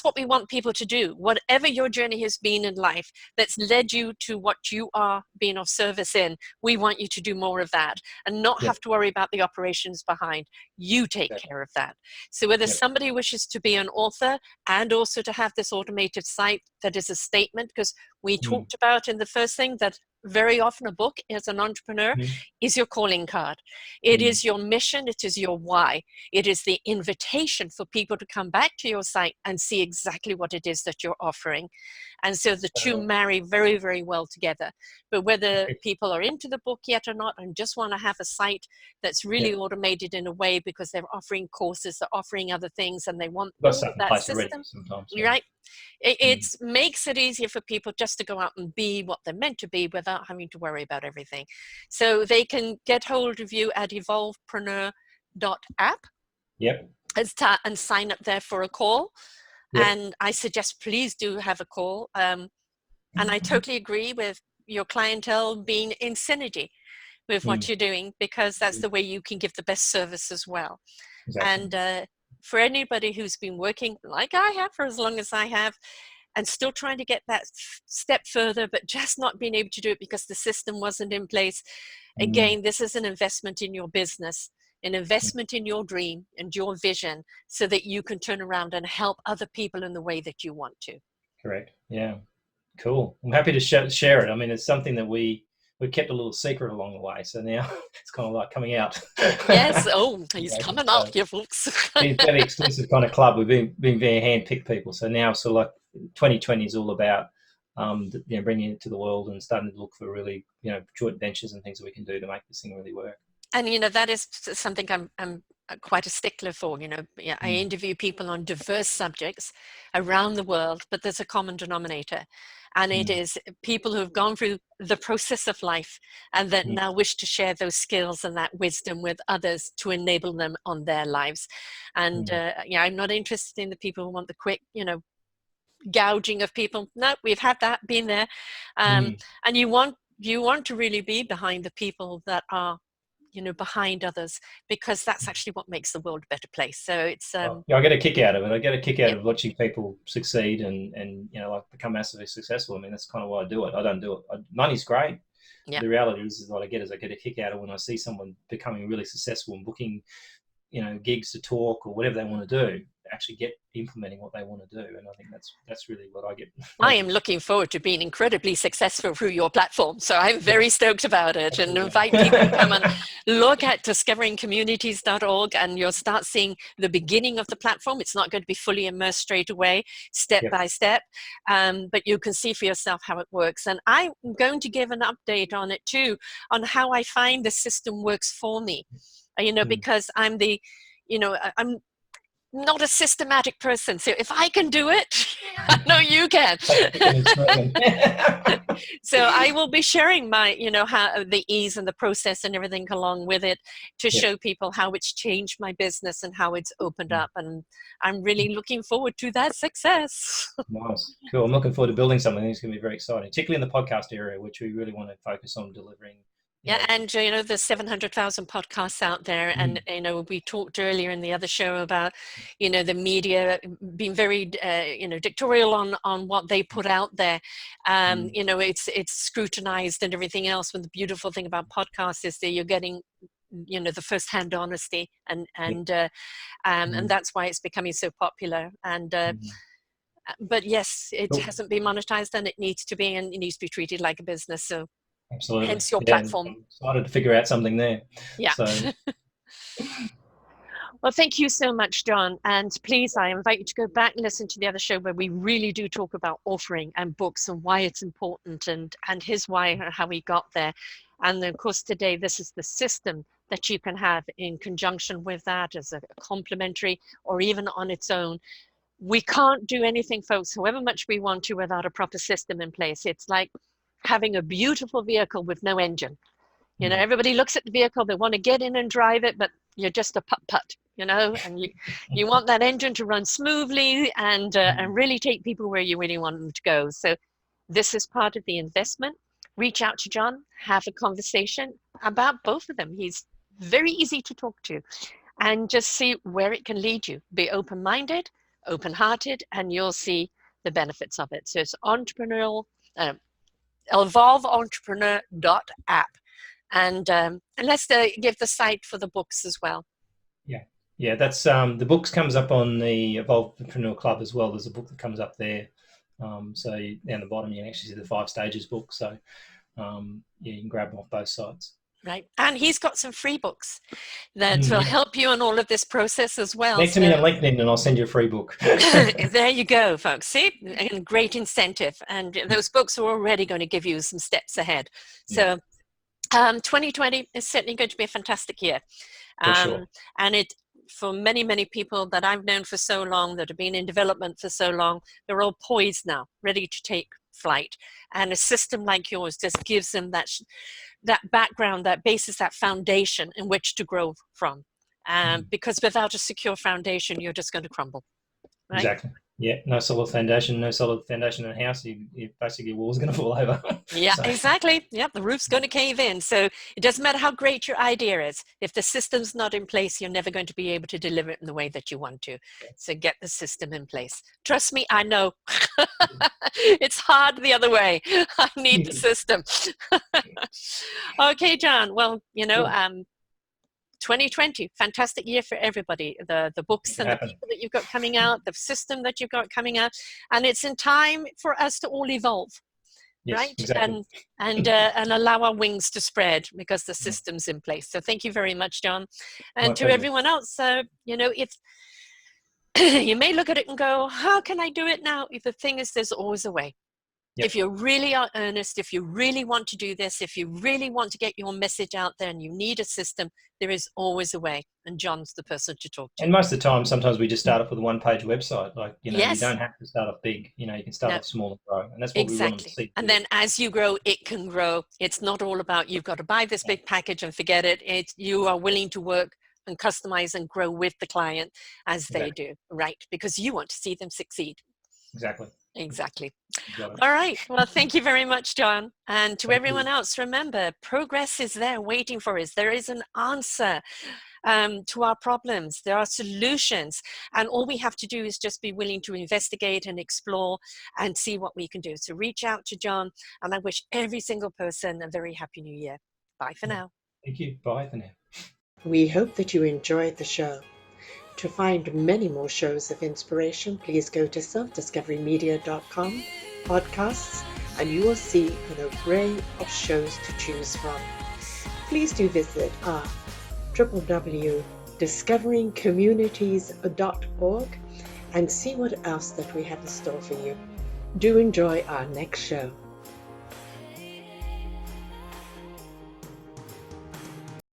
S1: what we want people to do. Whatever your journey has been in life that's led you to what you are being of service in, we want you to do more of that and not have to worry about the operations behind. You take care of that. So whether somebody wishes to be an author and also to have this automated site that is a statement, because we talked about in the first thing that very often a book as an entrepreneur is your calling card. It is your mission. It is your why. It is the invitation for people to come back to your site and see exactly what it is that you're offering. And so the two marry very, very well together. But whether people are into the book yet or not and just want to have a site that's really automated in a way because they're offering courses, they're offering other things, and they want all of that system, right? It makes it easier for people just to go out and be what they're meant to be without having to worry about everything. So they can get hold of you at evolvepreneur.app. and sign up there for a call.
S2: Yep.
S1: And I suggest please do have a call. And I totally agree with your clientele being in synergy with what you're doing, because that's the way you can give the best service as well.
S2: Exactly.
S1: And for anybody who's been working like I have for as long as I have, and still trying to get that step further, but just not being able to do it because the system wasn't in place. Again, this is an investment in your business, an investment in your dream and your vision, so that you can turn around and help other people in the way that you want to.
S2: Correct. Yeah. Cool. I'm happy to share it. I mean, it's something that we kept a little secret along the way, so now it's kind of like coming out.
S1: Yes. Oh, he's coming up here, folks.
S2: It's a very exclusive kind of club. We've been very hand-picked people. So now, so like 2020 is all about bringing it to the world and starting to look for really joint ventures and things that we can do to make this thing really work.
S1: And that is something I'm quite a stickler for. I interview people on diverse subjects around the world, but there's a common denominator, and it is people who have gone through the process of life and that now wish to share those skills and that wisdom with others to enable them on their lives. And I'm not interested in the people who want the quick gouging of people. No, we've had that, been there. And you want to really be behind the people that are behind others, because that's actually what makes the world a better place. So it's
S2: I get a kick out of it. I get a kick out of watching people succeed and like become massively successful. I mean, that's kind of why I do it. I don't do it. Money's great. Yeah. The reality is what I get a kick out of when I see someone becoming really successful and booking gigs to talk or whatever they want to do, actually get implementing what they want to do. And I think that's really what I get.
S1: I am looking forward to being incredibly successful through your platform. So I'm very stoked about it, and invite people to come and look at discoveringcommunities.org, and you'll start seeing the beginning of the platform. It's not going to be fully immersed straight away, step by step, but you can see for yourself how it works. And I'm going to give an update on it too, on how I find the system works for me. Because I'm I'm not a systematic person. So if I can do it, I know you can. So I will be sharing my, how the ease and the process and everything along with it to show people how it's changed my business and how it's opened up. And I'm really looking forward to that success.
S2: Nice. Cool. I'm looking forward to building something that's going to be very exciting, particularly in the podcast area, which we really want to focus on delivering.
S1: Yeah, and there's 700,000 podcasts out there, and we talked earlier in the other show about the media being very dictatorial on what they put out there. It's scrutinized and everything else. When the beautiful thing about podcasts is that you're getting the first-hand honesty, and that's why it's becoming so popular. And but yes, it hasn't been monetized, and it needs to be, and it needs to be treated like a business. So.
S2: Absolutely.
S1: Hence your platform.
S2: I'm excited to figure out something there.
S1: Yeah. So. Well, thank you so much, John. And please, I invite you to go back and listen to the other show where we really do talk about authoring and books and why it's important, and his why and how he got there. And then, of course, today, this is the system that you can have in conjunction with that as a complementary or even on its own. We can't do anything, folks, however much we want to, without a proper system in place. It's like having a beautiful vehicle with no engine. Everybody looks at the vehicle, they want to get in and drive it, but you're just a putt, and you want that engine to run smoothly and really take people where you really want them to go. So this is part of the investment. Reach out to John, have a conversation about both of them. He's very easy to talk to, and just see where it can lead you. Be open-minded, open-hearted, and you'll see the benefits of it. So it's entrepreneurial, Evolvepreneur.app, and let's give the site for the books as well.
S2: Yeah, that's the books comes up on the Evolvepreneur Club as well. There's a book that comes up there, so down the bottom you can actually see the 5 stages book. So you can grab them off both sides.
S1: Right, and he's got some free books that will help you in all of this process as well.
S2: Connect to me on LinkedIn and I'll send you a free book.
S1: There you go, folks. See, a great incentive. And those books are already going to give you some steps ahead. So 2020 is certainly going to be a fantastic year.
S2: For sure.
S1: And for many, many people that I've known for so long, that have been in development for so long, they're all poised now, ready to take flight. And a system like yours just gives them that background, that basis, that foundation in which to grow from. because without a secure foundation, you're just going to crumble. Right?
S2: Exactly. Yeah, no solid foundation in a house, you basically, your wall's going to fall over.
S1: Yeah,
S2: So,
S1: exactly. Yeah, the roof's going to cave in. So it doesn't matter how great your idea is. If the system's not in place, you're never going to be able to deliver it in the way that you want to. So get the system in place. Trust me, I know. It's hard the other way. I need the system. Okay, John. Well, 2020, fantastic year for everybody. The books and the people that you've got coming out, the system that you've got coming out, and it's in time for us to all evolve,
S2: yes,
S1: right?
S2: exactly.
S1: And allow our wings to spread because the system's in place. So thank you very much, John. And to everyone else, it's you may look at it and go, how can I do it now? The thing is, there's always a way. Yep. If you really are earnest, if you really want to do this, if you really want to get your message out there and you need a system, there is always a way. And John's the person to talk to.
S2: And most of the time, sometimes we just start off with a one-page website. Like,
S1: yes.
S2: You don't have to start off big. You can start off small and grow. And that's what we want to see.
S1: And then as you grow, it can grow. It's not all about you've got to buy this big package and forget it. You are willing to work and customize and grow with the client as they do, right? Because you want to see them succeed. Exactly. All right. Well, thank you very much, John. And to everyone else, remember, progress is there waiting for us. There is an answer to our problems. There are solutions. And all we have to do is just be willing to investigate and explore and see what we can do. So reach out to John. And I wish every single person a very happy new year. Bye for now.
S2: Thank you. Bye for now.
S3: We hope that you enjoyed the show. To find many more shows of inspiration, please go to selfdiscoverymedia.com podcasts, and you will see an array of shows to choose from. Please do visit our www.discoveringcommunities.org and see what else that we have in store for you. Do enjoy our next show.